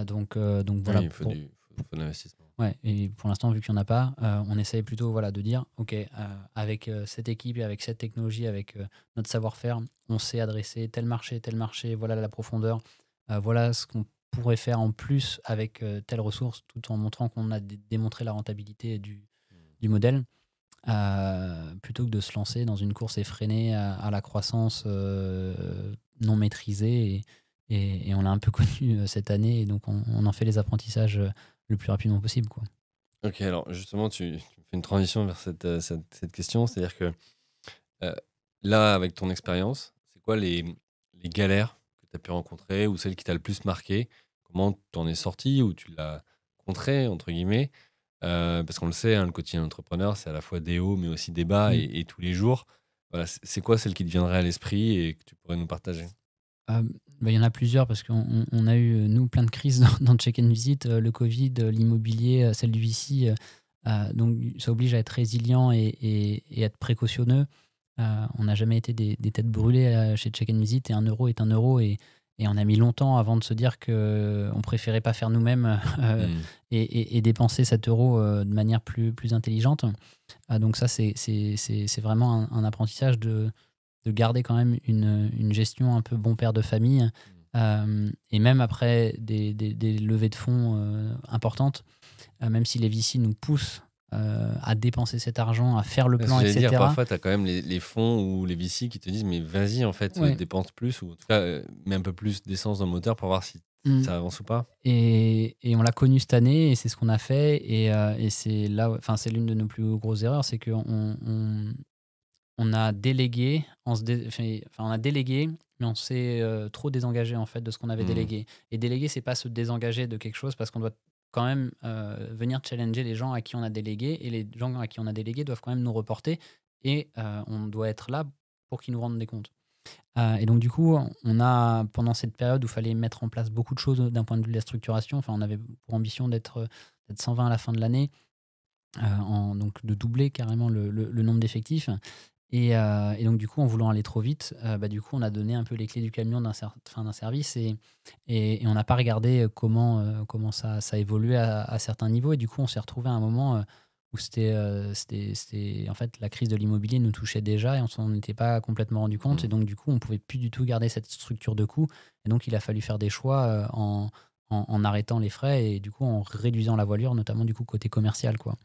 Speaker 1: Donc
Speaker 2: Oui,
Speaker 1: voilà.
Speaker 2: il faut faut de l'investissement.
Speaker 1: Ouais, et pour l'instant, vu qu'il n'y en a pas, on essaye plutôt voilà, de dire, OK, avec cette équipe et avec cette technologie, avec notre savoir-faire, on sait adresser tel marché, voilà la profondeur, voilà ce qu'on pourrait faire en plus avec telle ressource, tout en montrant qu'on a démontré la rentabilité du modèle, plutôt que de se lancer dans une course effrénée à la croissance non maîtrisée. Et on l'a un peu connu cette année, et donc on en fait les apprentissages le plus rapidement possible, quoi.
Speaker 2: Ok, alors justement, tu me fais une transition vers cette question, c'est-à-dire que euh, là, avec ton expérience, c'est quoi les galères que tu as pu rencontrer ou celles qui t'a le plus marqué? Comment tu en es sorti ou tu l'as contré, entre guillemets? Parce qu'on le sait, hein, le quotidien d'entrepreneur, c'est à la fois des hauts, mais aussi des bas
Speaker 1: Mm.
Speaker 2: et tous les jours. Voilà, c'est quoi celle qui te viendrait à l'esprit et que tu pourrais nous partager?
Speaker 1: Il y en a plusieurs parce qu'on a eu, nous, plein de crises dans Check and Visit, le Covid, l'immobilier, celle du VC. Donc, ça oblige à être résilient et être précautionneux. On n'a jamais été des têtes brûlées chez Check and Visit, et un euro est un euro. Et on a mis longtemps avant de se dire qu'on préférait pas faire nous-mêmes et dépenser cet euro de manière plus intelligente. Donc ça, c'est vraiment un apprentissage de garder quand même une gestion un peu bon père de famille. Et même après des levées de fonds importantes, même si les VC nous poussent à dépenser cet argent, à faire le
Speaker 2: Ce que
Speaker 1: plan,
Speaker 2: j'allais dire,
Speaker 1: etc.
Speaker 2: parfois, tu as quand même les fonds ou les VC qui te disent, mais vas-y, en fait,
Speaker 1: Ouais.
Speaker 2: dépense plus, ou en tout cas, mets un peu plus d'essence dans le moteur pour voir si
Speaker 1: Mm.
Speaker 2: ça avance ou pas.
Speaker 1: Et on l'a connu cette année, et c'est ce qu'on a fait. Et c'est là, enfin, c'est l'une de nos plus grosses erreurs, c'est qu'on on a délégué, on a délégué, mais on s'est trop désengagé en fait de ce qu'on avait délégué. Et déléguer, c'est pas se désengager de quelque chose parce qu'on doit quand même venir challenger les gens à qui on a délégué et les gens à qui on a délégué doivent quand même nous reporter et on doit être là pour qu'ils nous rendent des comptes. Et donc du coup, on a pendant cette période où il fallait mettre en place beaucoup de choses d'un point de vue de la structuration, on avait pour ambition d'être 120 à la fin de l'année, donc de doubler carrément le nombre d'effectifs. Et donc, du coup, en voulant aller trop vite, du coup, on a donné un peu les clés du camion d'un service et on n'a pas regardé comment ça évoluait à certains niveaux. Et du coup, on s'est retrouvé à un moment où en fait, la crise de l'immobilier nous touchait déjà et on s'en était pas complètement rendu compte. Et donc, du coup, on pouvait plus du tout garder cette structure de coûts. Et donc, il a fallu faire des choix en arrêtant les frais et du coup, en réduisant la voilure, notamment du coup, côté commercial, quoi.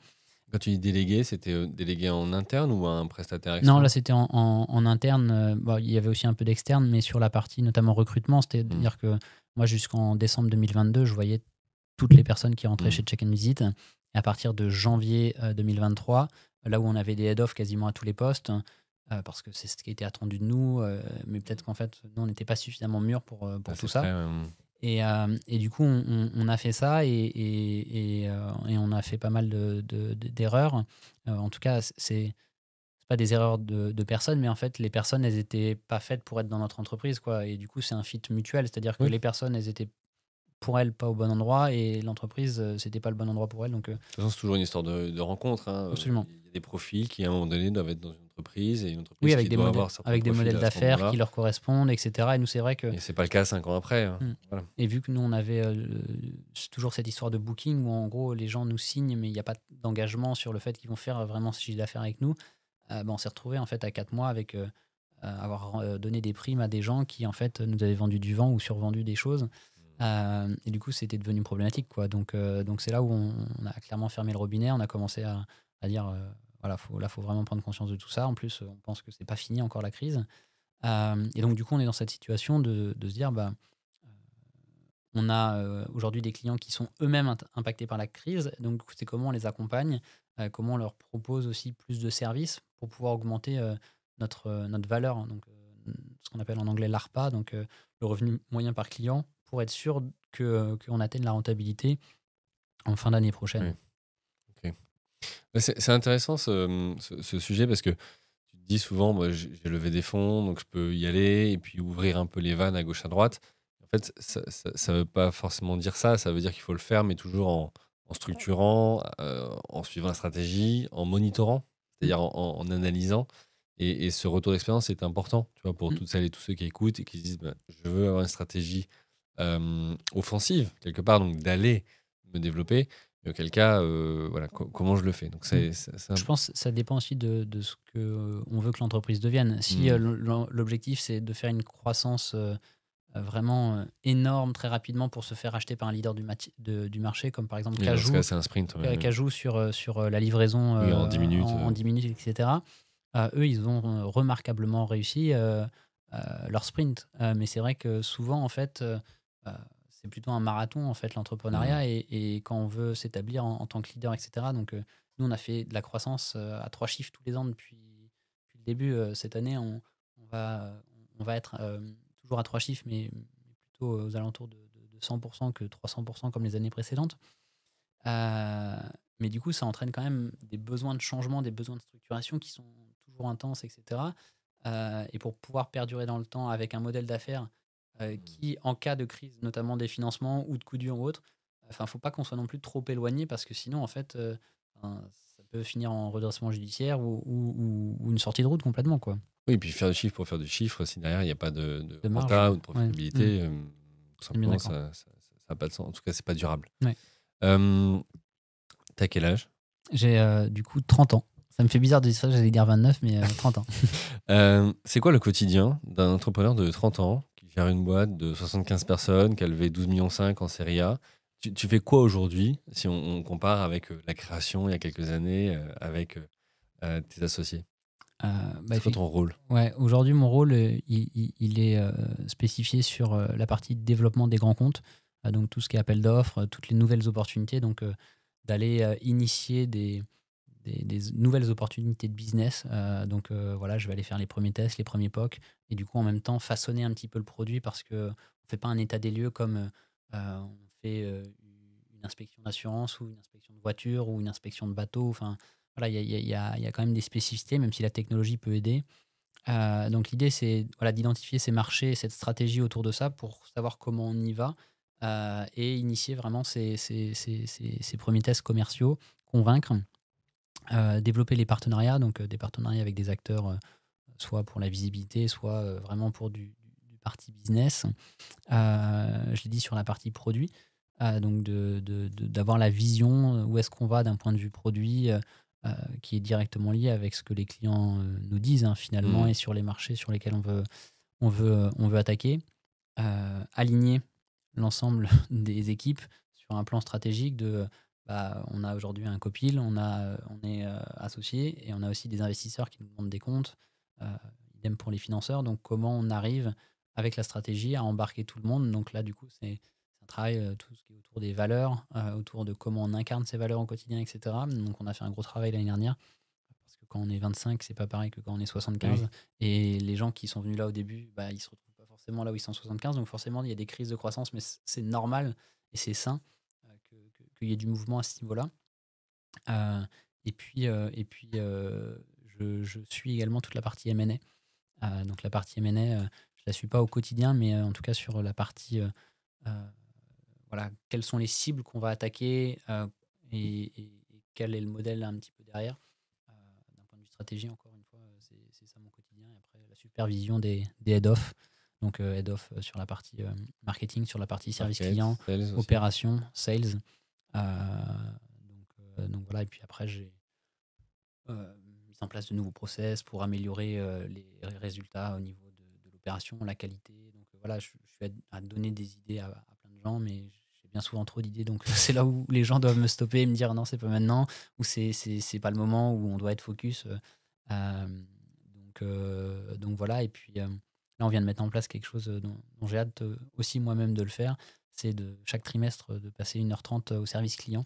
Speaker 2: Quand tu dis délégué, c'était délégué en interne ou à un prestataire
Speaker 1: Non, là
Speaker 2: externe?
Speaker 1: c'était en interne. Il y avait aussi un peu d'externe, mais sur la partie notamment recrutement,
Speaker 2: Mm.
Speaker 1: c'est-à-dire que moi jusqu'en décembre 2022, je voyais toutes les personnes qui rentraient chez Check and Visit. Et à partir de janvier 2023, là où on avait des head-off quasiment à tous les postes, parce que c'est ce qui était attendu de nous, mais peut-être qu'en fait, nous, on n'était pas suffisamment mûrs pour
Speaker 2: Ah,
Speaker 1: tout
Speaker 2: c'est
Speaker 1: ça.
Speaker 2: très.
Speaker 1: Et du coup, on a fait ça et on a fait pas mal d'erreurs. En tout cas, c'est pas des erreurs de personnes, mais en fait, les personnes, elles étaient pas faites pour être dans notre entreprise, quoi. Et du coup, c'est un fit mutuel, c'est-à-dire que
Speaker 2: Oui.
Speaker 1: les personnes, elles étaient pour elles pas au bon endroit et l'entreprise, c'était pas le bon endroit pour elles. Donc,
Speaker 2: De toute façon, c'est toujours une histoire de rencontre, hein.
Speaker 1: absolument.
Speaker 2: Il y a des profils qui, à un moment donné, doivent être dans une entreprise et une
Speaker 1: Oui,
Speaker 2: entreprise qui doit avoir certains
Speaker 1: avec des
Speaker 2: profils
Speaker 1: modèles
Speaker 2: à ce
Speaker 1: d'affaires qui
Speaker 2: moment-là.
Speaker 1: leur correspondent, etc. Et nous, c'est vrai que.
Speaker 2: Et c'est pas le cas 5 ans après, hein.
Speaker 1: Mm.
Speaker 2: Voilà.
Speaker 1: Et vu que nous, on avait toujours cette histoire de booking où en gros, les gens nous signent, mais il n'y a pas d'engagement sur le fait qu'ils vont faire vraiment ce chiffre d'affaires avec nous, on s'est retrouvé en fait à 4 mois avec avoir donné des primes à des gens qui en fait nous avaient vendu du vent ou survendu des choses. Et du coup, c'était devenu problématique, quoi. Donc c'est là où on a clairement fermé le robinet. On a commencé à dire, voilà, faut vraiment prendre conscience de tout ça. En plus, on pense que c'est pas fini encore la crise. Et donc, du coup, on est dans cette situation de se dire, on a aujourd'hui des clients qui sont eux-mêmes impactés par la crise. Donc, c'est comment on les accompagne, comment on leur propose aussi plus de services pour pouvoir augmenter notre valeur, hein. Donc, ce qu'on appelle en anglais l'ARPA, donc le revenu moyen par client, pour être sûr qu'on atteigne la rentabilité en fin d'année prochaine.
Speaker 2: Oui. Ok. C'est intéressant ce sujet parce que tu te dis souvent, moi, j'ai levé des fonds, donc je peux y aller et puis ouvrir un peu les vannes à gauche à droite. En fait, ça veut pas forcément dire ça. Ça veut dire qu'il faut le faire, mais toujours en structurant, en suivant la stratégie, en monitorant, c'est-à-dire en analysant. Et ce retour d'expérience est important, tu vois, pour
Speaker 1: Mm.
Speaker 2: toutes celles et tous ceux qui écoutent et qui se disent, bah, je veux avoir une stratégie offensive quelque part, donc d'aller me développer. Et auquel cas, voilà, comment je le fais. Donc
Speaker 1: Je pense que ça dépend aussi de ce qu'on veut que l'entreprise devienne. Si l'objectif, c'est de faire une croissance vraiment énorme très rapidement pour se faire acheter par un leader du marché, comme par exemple
Speaker 2: Et dans ce cas, c'est un sprint. Ouais.
Speaker 1: Cajou sur la livraison
Speaker 2: Oui, en 10 minutes.
Speaker 1: en 10 minutes, etc. Eux, ils ont remarquablement réussi leur sprint. Mais c'est vrai que souvent, en fait, euh, c'est plutôt un marathon, en fait, l'entrepreneuriat. Et quand on veut s'établir en tant que leader, etc. Donc, nous, on a fait de la croissance à 3 chiffres tous les ans depuis le début. Cette année, on va être toujours à 3 chiffres, mais plutôt aux alentours de 100% que 300% comme les années précédentes. Mais du coup, ça entraîne quand même des besoins de changement, des besoins de structuration qui sont toujours intenses, etc. Et pour pouvoir perdurer dans le temps avec un modèle d'affaires qui, en cas de crise, notamment des financements ou de coups durs ou autres, enfin, faut pas qu'on soit non plus trop éloigné parce que sinon, en fait, ça peut finir en redressement judiciaire ou une sortie de route complètement, quoi.
Speaker 2: Oui, et puis faire du chiffre pour faire du chiffre, si derrière, il n'y a pas de
Speaker 1: De marge.
Speaker 2: renta ou de
Speaker 1: Ouais.
Speaker 2: profitabilité, tout
Speaker 1: On est bien
Speaker 2: simplement,
Speaker 1: d'accord.
Speaker 2: ça n'a pas de sens. En tout cas, c'est pas durable.
Speaker 1: Ouais.
Speaker 2: T'as quel âge?
Speaker 1: J'ai du coup 30 ans. Ça me fait bizarre de dire ça, j'allais dire 29, mais 30 ans.
Speaker 2: C'est quoi le quotidien d'un entrepreneur de 30 ans qui gère une boîte de 75 personnes, qui a levé 12,5 millions en série A? Tu fais quoi aujourd'hui si on compare avec la création il y a quelques années avec tes associés? C'est quoi ton rôle?
Speaker 1: Ouais, aujourd'hui, mon rôle, il est spécifié sur la partie développement des grands comptes, donc tout ce qui est appel d'offres, toutes les nouvelles opportunités, donc d'aller initier des nouvelles opportunités de business. Donc voilà, je vais aller faire les premiers tests, les premiers POC, et du coup en même temps façonner un petit peu le produit parce que on fait pas un état des lieux comme on fait une inspection d'assurance ou une inspection de voiture ou une inspection de bateau. Enfin voilà, il y a quand même des spécificités, même si la technologie peut aider. Donc l'idée, c'est voilà, d'identifier ces marchés, cette stratégie autour de ça pour savoir comment on y va et initier vraiment ces premiers tests commerciaux, convaincre, développer les partenariats, donc des partenariats avec des acteurs, soit pour la visibilité, soit vraiment pour du parti business. Je l'ai dit sur la partie produit, donc d'avoir la vision, où est-ce qu'on va d'un point de vue produit, heu, qui est directement lié avec ce que les clients, nous disent, hein, finalement,
Speaker 2: Mmh.
Speaker 1: et sur les marchés sur lesquels on veut attaquer. Aligner l'ensemble des équipes sur un plan stratégique bah, on a aujourd'hui un copil, on est, associés, et on a aussi des investisseurs qui nous demandent des comptes, heu, idem pour les financeurs. Donc comment on arrive avec la stratégie à embarquer tout le monde? Donc là, du coup, c'est un travail, tout ce qui est autour des valeurs, autour de comment on incarne ces valeurs au quotidien, et cetera. Donc on a fait un gros travail l'année dernière, parce que quand on est 25, c'est pas pareil que quand on est
Speaker 2: Eh oui.
Speaker 1: 75. Et les gens qui sont venus là au début, bah, ils se retrouvent pas forcément là où ils sont 75. Donc forcément, il y a des crises de croissance, mais c'est normal et c'est sain qu'il y ait du mouvement à ce niveau-là. Euh, je suis également toute la partie M&A. Donc la partie M&A, je la suis pas au quotidien, mais en tout cas sur la partie, euh, voilà, quelles sont les cibles qu'on va attaquer, et quel est le modèle un petit peu derrière. Euh, D'un point de vue stratégie, encore une fois, c'est ça mon quotidien. Et après, la supervision des head-off. Donc, head-off sur la partie marketing, sur la partie service
Speaker 2: Market,
Speaker 1: client,
Speaker 2: sales aussi.
Speaker 1: opération, sales. Donc voilà, et puis après, j'ai mis en place de nouveaux process pour améliorer les résultats au niveau de l'opération, la qualité. Donc voilà, je suis à donner des idées à plein de gens, mais j'ai bien souvent trop d'idées. Donc c'est là où les gens doivent me stopper et me dire non, c'est pas maintenant, ou c'est pas le moment où on doit être focus. Euh, donc voilà, et puis là, on vient de mettre en place quelque chose dont j'ai hâte aussi moi-même de le faire. C'est de chaque trimestre de passer 1h30 au service client.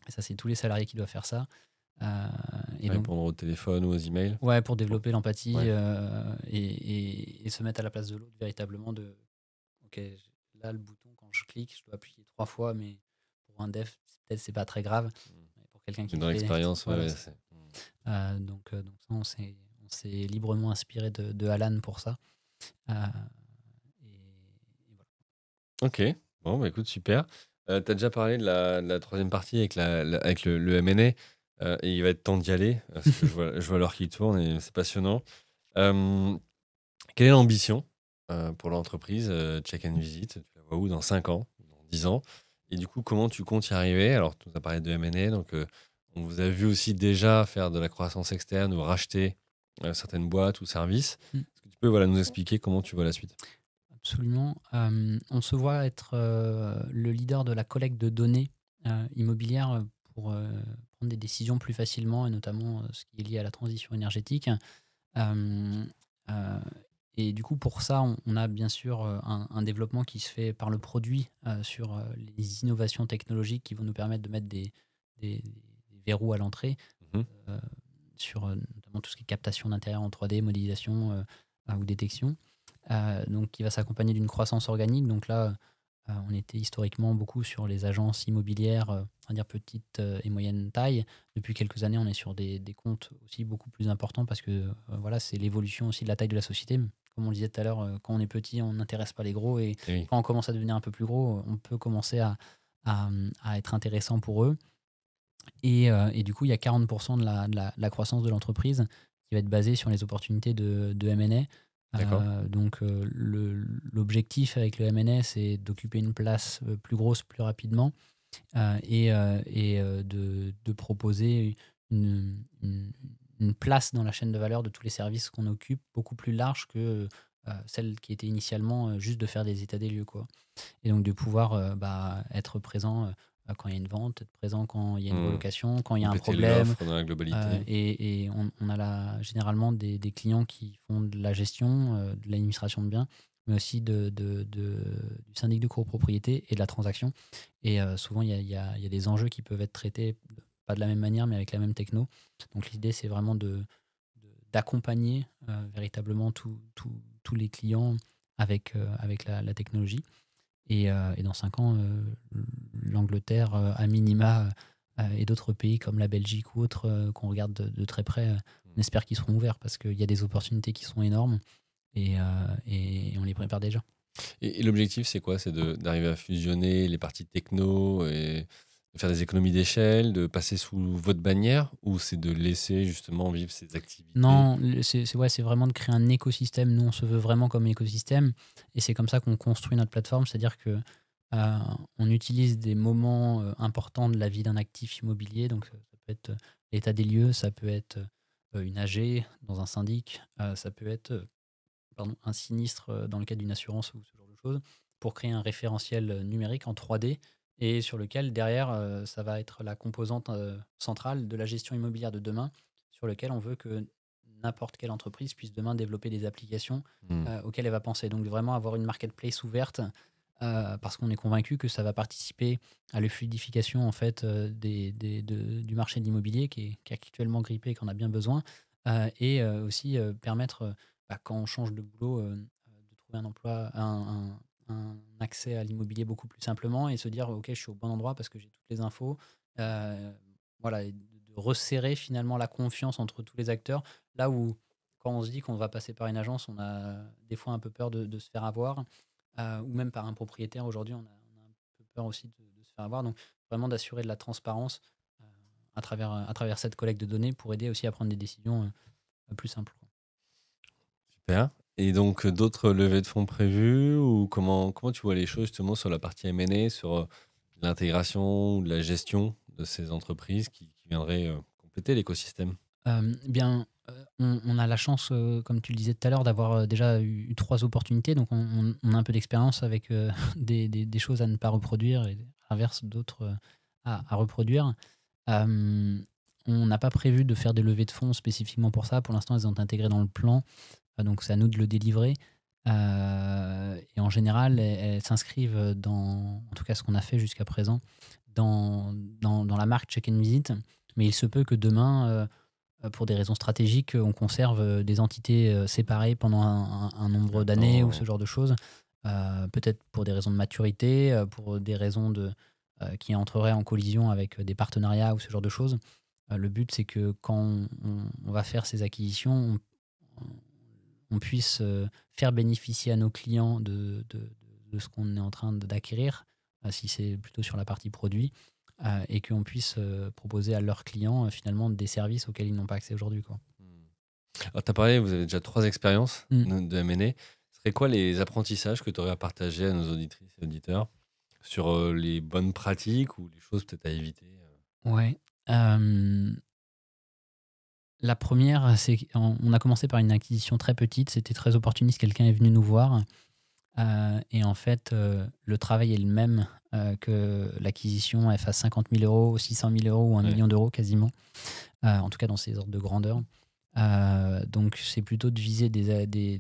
Speaker 1: Et ça, c'est tous les salariés qui doivent faire ça. Euh, et donc,
Speaker 2: Répondre au téléphone ou aux emails.
Speaker 1: ouais, pour
Speaker 2: Bon,
Speaker 1: développer l'empathie
Speaker 2: ouais.
Speaker 1: et se mettre à la place de l'autre véritablement ok, là, le bouton, quand je clique, je dois appuyer 3 fois, mais pour un dev, peut-être c'est pas très grave. Mais pour quelqu'un qui
Speaker 2: Mais
Speaker 1: le
Speaker 2: dans
Speaker 1: fait,
Speaker 2: l'expérience, ouais,
Speaker 1: voilà.
Speaker 2: ouais,
Speaker 1: C'est ça.
Speaker 2: c'est.
Speaker 1: Donc ça, on s'est librement inspiré de Alan pour ça. Euh, et voilà.
Speaker 2: Ok, bon, bah écoute, super. Tu as déjà parlé de la troisième partie avec le M&A, et il va être temps d'y aller, parce que je vois l'heure qui tourne et c'est passionnant. Euh, Quelle est l'ambition pour l'entreprise Check and Visit? Tu la vois où dans 5 ans, dans 10 ans? Et du coup, comment tu comptes y arriver? Alors, tu nous as parlé de M&A, donc on vous a vu aussi déjà faire de la croissance externe ou racheter certaines boîtes ou services.
Speaker 1: Mm.
Speaker 2: Est-ce que tu peux voilà, nous expliquer comment tu vois la suite?
Speaker 1: Absolument. On se voit être le leader de la collecte de données immobilières pour prendre des décisions plus facilement, et notamment ce qui est lié à la transition énergétique. Euh, euh, et du coup, pour ça, on a bien sûr un développement qui se fait par le produit sur les innovations technologiques qui vont nous permettre de mettre des verrous à l'entrée
Speaker 2: Mhm.
Speaker 1: euh, sur notamment tout ce qui est captation d'intérieur en 3D, modélisation ou détection. Donc qui va s'accompagner d'une croissance organique. Donc là, on était historiquement beaucoup sur les agences immobilières, on va dire petite et moyenne taille. Depuis quelques années, on est sur des comptes aussi beaucoup plus importants parce que voilà, c'est l'évolution aussi de la taille de la société. Comme on le disait tout à l'heure, quand on est petit, on n'intéresse pas les gros, et
Speaker 2: Eh oui.
Speaker 1: quand on commence à devenir un peu plus gros, on peut commencer à, à être intéressant pour eux. Et du coup, il y a 40% de la croissance de l'entreprise qui va être basée sur les opportunités de M&A.
Speaker 2: D'accord.
Speaker 1: Donc, l'objectif avec le M&A, c'est d'occuper une place plus grosse plus rapidement, et de proposer une place dans la chaîne de valeur de tous les services qu'on occupe beaucoup plus large que celle qui était initialement juste de faire des états des lieux, quoi. Et donc de pouvoir être présent quand il y a une vente, être présent quand il y a une
Speaker 2: Hmm.
Speaker 1: relocation, quand il y a un
Speaker 2: Compléter
Speaker 1: problème.
Speaker 2: l'offre dans la globalité.
Speaker 1: Et on a généralement des clients qui font de la gestion, de l'administration de biens, mais aussi du syndic de copropriété et de la transaction. Et souvent, il y a des enjeux qui peuvent être traités pas de la même manière, mais avec la même techno. Donc l'idée, c'est vraiment d'accompagner véritablement tous les clients avec la technologie. Et dans 5 ans, l'Angleterre, à minima, et d'autres pays comme la Belgique ou autres qu'on regarde de très près, on espère qu'ils seront ouverts parce qu'il y a des opportunités qui sont énormes et on les prépare déjà.
Speaker 2: Et l'objectif, c'est quoi? C'est d'arriver à fusionner les parties techno et de faire des économies d'échelle, de passer sous votre bannière, ou c'est de laisser justement vivre ces activités?
Speaker 1: Non, ouais, c'est vraiment de créer un écosystème. Nous, on se veut vraiment comme écosystème et c'est comme ça qu'on construit notre plateforme. C'est-à-dire que on utilise des moments importants de la vie d'un actif immobilier. Donc, ça peut être l'état des lieux, ça peut être une AG dans un syndic, ça peut être un sinistre dans le cadre d'une assurance ou ce genre de choses, pour créer un référentiel numérique en 3D et sur lequel, derrière, ça va être la composante centrale de la gestion immobilière de demain, sur lequel on veut que n'importe quelle entreprise puisse demain développer des applications
Speaker 2: Hmm.
Speaker 1: auxquelles elle va penser. Donc vraiment avoir une marketplace ouverte parce qu'on est convaincu que ça va participer à la fluidification en fait, du marché de l'immobilier qui est actuellement grippé et qu'on a bien besoin, et aussi permettre, quand on change de boulot, de trouver un emploi, un accès à l'immobilier beaucoup plus simplement et se dire ok, je suis au bon endroit parce que j'ai toutes les infos. Voilà, et de resserrer finalement la confiance entre tous les acteurs. Là où, quand on se dit qu'on va passer par une agence, on a des fois un peu peur de se faire avoir, ou même par un propriétaire. Aujourd'hui, on a un peu peur aussi de se faire avoir. Donc, vraiment d'assurer de la transparence à travers cette collecte de données pour aider aussi à prendre des décisions plus simples, quoi.
Speaker 2: Super. Et donc, d'autres levées de fonds prévues, ou comment tu vois les choses justement sur la partie M&A, sur l'intégration ou la gestion de ces entreprises qui viendraient compléter l'écosystème?
Speaker 1: Bien, on a la chance, comme tu le disais tout à l'heure, d'avoir déjà eu 3 opportunités. Donc, on a un peu d'expérience avec des choses à ne pas reproduire et à l'inverse, d'autres à reproduire. On n'a pas prévu de faire des levées de fonds spécifiquement pour ça. Pour l'instant, elles sont intégrées dans le plan. Donc c'est à nous de le délivrer. Et en général, elles s'inscrivent dans, en tout cas ce qu'on a fait jusqu'à présent, dans la marque Check and Visit. Mais il se peut que demain, pour des raisons stratégiques, on conserve des entités séparées pendant un nombre d'années ou ce
Speaker 2: Attends.
Speaker 1: genre de choses. Peut-être pour des raisons de maturité, pour des raisons qui entreraient en collision avec des partenariats ou ce genre de choses. Le but, c'est que quand on va faire ces acquisitions, on puisse faire bénéficier à nos clients de ce qu'on est en train d'acquérir, si c'est plutôt sur la partie produit, et qu'on puisse proposer à leurs clients finalement des services auxquels ils n'ont pas accès aujourd'hui, quoi.
Speaker 2: Alors, tu as parlé, vous avez déjà 3 expériences
Speaker 1: Mm.
Speaker 2: de M&A. Ce serait quoi les apprentissages que tu aurais à partager à nos auditrices et auditeurs sur les bonnes pratiques ou les choses peut-être à éviter?
Speaker 1: Ouais. La première, c'est qu'on a commencé par une acquisition très petite, c'était très opportuniste, quelqu'un est venu nous voir. Et en fait, le travail est le même que l'acquisition, elle fasse 50 000 euros, 600 000 euros ou 1
Speaker 2: Ouais.
Speaker 1: million d'euros quasiment, en tout cas dans ces ordres de grandeur. Donc c'est plutôt de viser des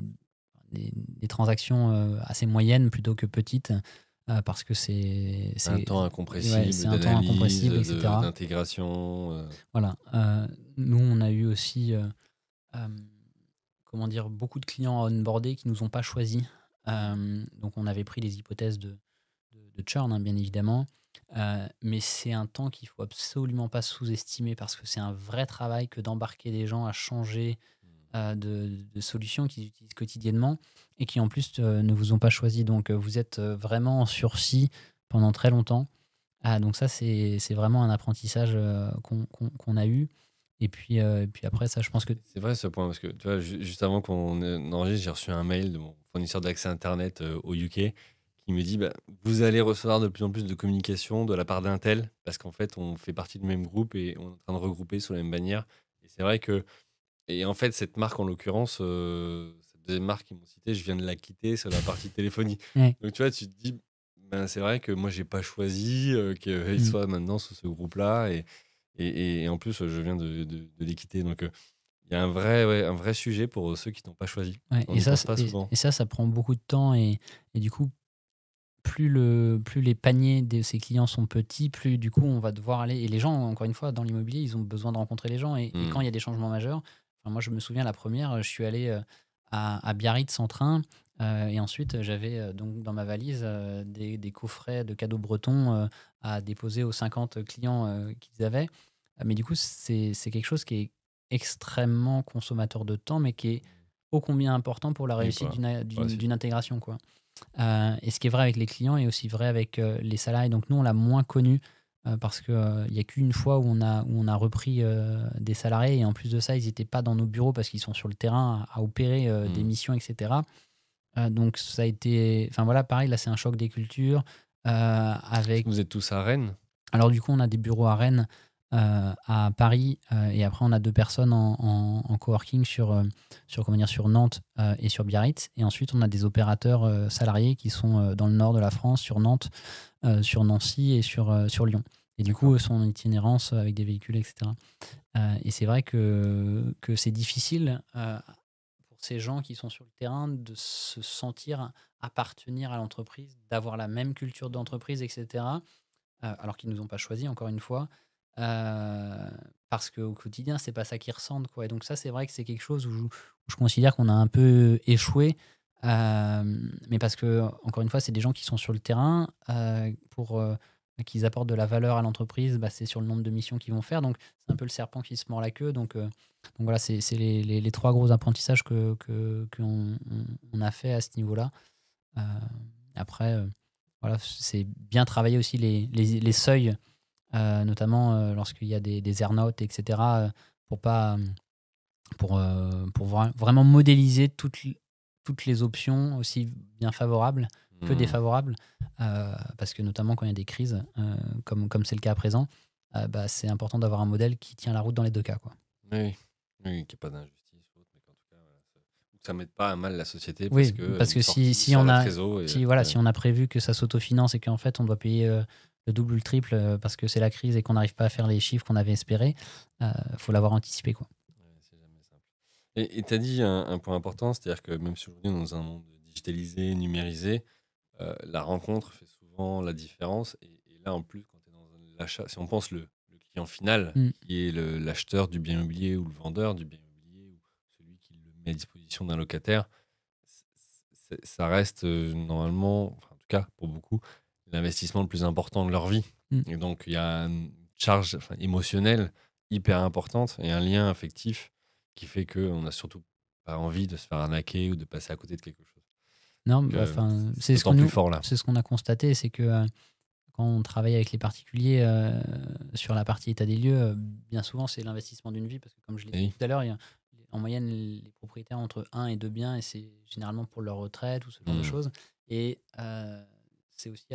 Speaker 1: transactions assez moyennes plutôt que petites, parce que
Speaker 2: Un temps
Speaker 1: ouais,
Speaker 2: incompressible
Speaker 1: c'est un temps
Speaker 2: d'analyse,
Speaker 1: incompressible, etc.
Speaker 2: d'intégration.
Speaker 1: Voilà. Nous, on a eu aussi euh, comment dire, beaucoup de clients à onboarder qui nous ont pas choisis. Donc on avait pris les hypothèses de churn, hein, bien évidemment. Mais c'est un temps qu'il faut absolument pas sous-estimer parce que c'est un vrai travail que d'embarquer des gens à changer de solutions qu'ils utilisent quotidiennement et qui en plus ne vous ont pas choisi. Donc vous êtes vraiment en sursis pendant très longtemps. Donc ça, c'est vraiment un apprentissage qu'on a eu. Et puis après, ça, je pense que...
Speaker 2: C'est vrai ce point, parce que tu vois, juste avant qu'on enregistre, j'ai reçu un mail de mon fournisseur d'accès Internet au UK qui me dit bah, vous allez recevoir de plus en plus de communication de la part d'Intel, parce qu'en fait, on fait partie du même groupe et on est en train de regrouper sous la même bannière. Et c'est vrai que, et en fait, cette marque en l'occurrence, cette deuxième marque qu'ils m'ont citée, je viens de la quitter sur la partie téléphonie.
Speaker 1: Ouais.
Speaker 2: Donc tu vois, tu te dis, ben, c'est vrai que moi, j'ai pas choisi qu'ils
Speaker 1: Mm.
Speaker 2: soient maintenant sous ce groupe-là. Et en plus, je viens de les quitter. Donc, il y a un vrai, ouais, un vrai sujet pour ceux qui n'ont pas choisi.
Speaker 1: Ouais,
Speaker 2: On n'y pense pas souvent.
Speaker 1: et ça prend beaucoup de temps et du coup, plus les paniers de ses clients sont petits, plus du coup on va devoir aller. Et les gens, encore une fois, dans l'immobilier, ils ont besoin de rencontrer les gens. Et quand il y a des changements majeurs, enfin, moi je me souviens la première, je suis allé à Biarritz en train. Et ensuite, j'avais donc dans ma valise des coffrets de cadeaux bretons à déposer aux 50 clients qu'ils avaient. Mais du coup, c'est quelque chose qui est extrêmement consommateur de temps, mais qui est ô combien important pour la
Speaker 2: Oui,
Speaker 1: réussite
Speaker 2: pour la suite.
Speaker 1: d'une intégration, quoi. Et ce qui est vrai avec les clients est aussi vrai avec les salariés. Donc nous, on l'a moins connu parce qu'il n'y a qu'une fois où on a repris des salariés. Et en plus de ça, ils n'étaient pas dans nos bureaux parce qu'ils sont sur le terrain à opérer des missions, etc. Donc ça a été... Enfin voilà, pareil, là, c'est un choc des cultures. Avec...
Speaker 2: Vous êtes tous à Rennes?
Speaker 1: Alors du coup, on a des bureaux à Rennes, à Paris, et après on a 2 personnes en coworking comment dire, sur Nantes et sur Biarritz. Et ensuite, on a des opérateurs salariés qui sont dans le nord de la France, sur Nantes, sur Nancy et sur Lyon. Et du coup,
Speaker 2: D'accord.
Speaker 1: eux sont en itinérance avec des véhicules, etc. Et c'est vrai que c'est difficile pour ces gens qui sont sur le terrain de se sentir appartenir à l'entreprise, d'avoir la même culture d'entreprise, etc. Alors qu'ils ne nous ont pas choisis, encore une fois, euh, parce qu'au quotidien, c'est pas ça qu'ils ressentent, quoi. Et donc ça, c'est vrai que c'est quelque chose où je considère qu'on a un peu échoué, mais parce que, encore une fois, c'est des gens qui sont sur le terrain, pour qu'ils apportent de la valeur à l'entreprise, bah, c'est sur le nombre de missions qu'ils vont faire. Donc c'est un peu le serpent qui se mord la queue. Donc voilà, c'est les 3 gros apprentissages qu'on a fait à ce niveau-là. Euh, Après, voilà, c'est bien travailler aussi les seuils, notamment lorsqu'il y a des earn-out, etc., pour pas vraiment modéliser toutes les options, aussi bien favorables que défavorables, parce que notamment quand il y a des crises, comme c'est le cas à présent, bah, c'est important d'avoir un modèle qui tient la route dans les 2 cas, quoi.
Speaker 2: Oui, oui, qu'il n'y ait pas d'injustice ou autre, mais qu'en tout cas, voilà, ça ne mette pas à mal la société parce
Speaker 1: Oui,
Speaker 2: que
Speaker 1: parce
Speaker 2: une
Speaker 1: que
Speaker 2: sortie
Speaker 1: si
Speaker 2: sort
Speaker 1: on
Speaker 2: la
Speaker 1: a,
Speaker 2: trésor. Et,
Speaker 1: si, voilà,
Speaker 2: ouais,
Speaker 1: si on a prévu que ça s'autofinance et qu'en fait on doit payer le double ou le triple parce que c'est la crise et qu'on n'arrive pas à faire les chiffres qu'on avait espérés, faut l'avoir anticipé, quoi.
Speaker 2: ouais, c'est jamais simple. Et tu as dit un point important, c'est-à-dire que même si aujourd'hui on est dans un monde digitalisé, numérisé, la rencontre fait souvent la différence. Et là, en plus, quand tu es dans l'achat, si on pense le client final,
Speaker 1: Mm.
Speaker 2: qui est l'acheteur du bien immobilier ou le vendeur du bien immobilier ou celui qui le met à disposition d'un locataire, ça reste normalement, enfin, en tout cas pour beaucoup, l'investissement le plus important de leur vie.
Speaker 1: Mm.
Speaker 2: Et donc, il y a une charge, enfin, émotionnelle hyper importante et un lien affectif qui fait qu'on n'a surtout pas envie de se faire arnaquer ou de passer à côté de quelque chose.
Speaker 1: Non,
Speaker 2: Donc,
Speaker 1: bah, enfin,
Speaker 2: c'est d'autant plus fort là.
Speaker 1: c'est ce qu'on a constaté, c'est que quand on travaille avec les particuliers sur la partie état des lieux, bien souvent c'est l'investissement d'une vie, parce que comme je l'ai
Speaker 2: Et
Speaker 1: dit
Speaker 2: oui.
Speaker 1: tout à l'heure, en moyenne les propriétaires ont entre 1 et 2 biens, et c'est généralement pour leur retraite ou ce genre de
Speaker 2: Hmm.
Speaker 1: choses. Et c'est aussi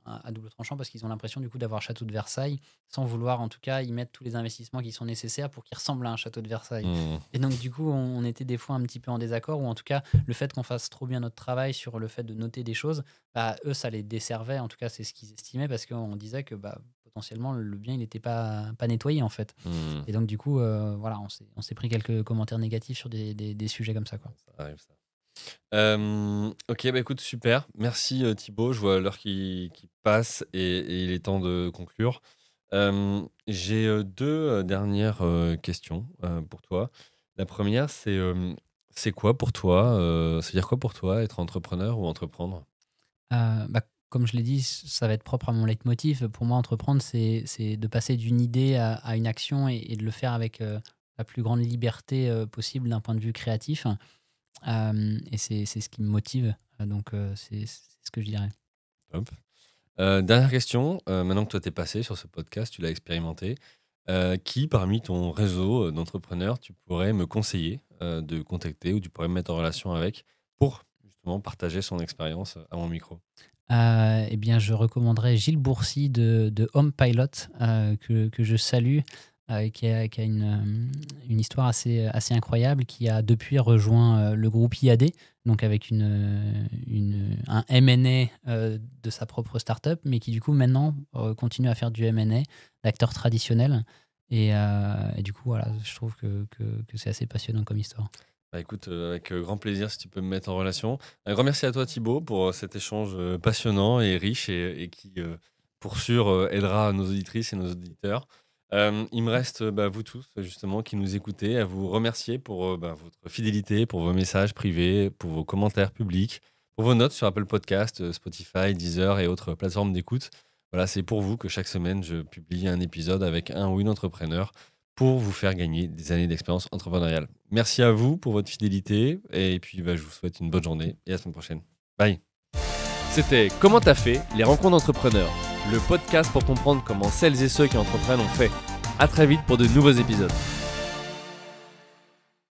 Speaker 1: à double tranchant parce qu'ils ont l'impression du coup d'avoir un château de Versailles sans vouloir en tout cas y mettre tous les investissements qui sont nécessaires pour qu'il ressemble à un château de Versailles.
Speaker 2: Hmm.
Speaker 1: Et donc du coup on était des fois un petit peu en désaccord, ou en tout cas le fait qu'on fasse trop bien notre travail sur le fait de noter des choses, bah, eux, ça les desservait. En tout cas, c'est ce qu'ils estimaient, parce qu'on disait que bah, potentiellement, le bien, il n'était pas nettoyé, en fait.
Speaker 2: Hmm.
Speaker 1: Et donc, du coup, voilà, on s'est pris quelques commentaires négatifs sur des sujets comme ça, quoi.
Speaker 2: Ça arrive, ça. Ok, bah écoute, super. Merci Thibaut. Je vois l'heure qui passe et il est temps de conclure. J'ai deux dernières questions pour toi. La première, c'est quoi pour toi, c'est-à-dire quoi pour toi être entrepreneur ou entreprendre?
Speaker 1: Bah, comme je l'ai dit, ça va être propre à mon leitmotiv. Pour moi, entreprendre, c'est de passer d'une idée à une action, et de le faire avec la plus grande liberté possible d'un point de vue créatif. Et c'est ce qui me motive. Donc, c'est ce que je dirais.
Speaker 2: Hop. Dernière question, maintenant que toi t'es passé sur ce podcast, tu l'as expérimenté, qui parmi ton réseau d'entrepreneurs tu pourrais me conseiller de contacter ou tu pourrais me mettre en relation avec pour justement partager son expérience à mon micro?
Speaker 1: Eh bien, je recommanderais Gilles Bourcy de Home Pilot, que je salue, qui a une histoire assez incroyable, qui a depuis rejoint le groupe IAD, donc avec un M&A de sa propre startup, mais qui du coup maintenant continue à faire du M&A d'acteurs traditionnels. Et du coup, voilà, je trouve que c'est assez passionnant comme histoire.
Speaker 2: Bah écoute, avec grand plaisir si tu peux me mettre en relation. Un grand merci à toi Thibaut pour cet échange passionnant et riche et qui, pour sûr, aidera nos auditrices et nos auditeurs. Il me reste vous tous justement qui nous écoutez à vous remercier pour votre fidélité, pour vos messages privés, pour vos commentaires publics, pour vos notes sur Apple Podcast, Spotify, Deezer et autres plateformes d'écoute. Voilà, c'est pour vous que chaque semaine je publie un épisode avec un ou une entrepreneur pour vous faire gagner des années d'expérience entrepreneuriale. Merci à vous pour votre fidélité et puis je vous souhaite une bonne journée et à la semaine prochaine. Bye. C'était Comment t'as fait, les rencontres d'entrepreneurs, le podcast pour comprendre comment celles et ceux qui entreprennent ont fait. À très vite pour de nouveaux épisodes.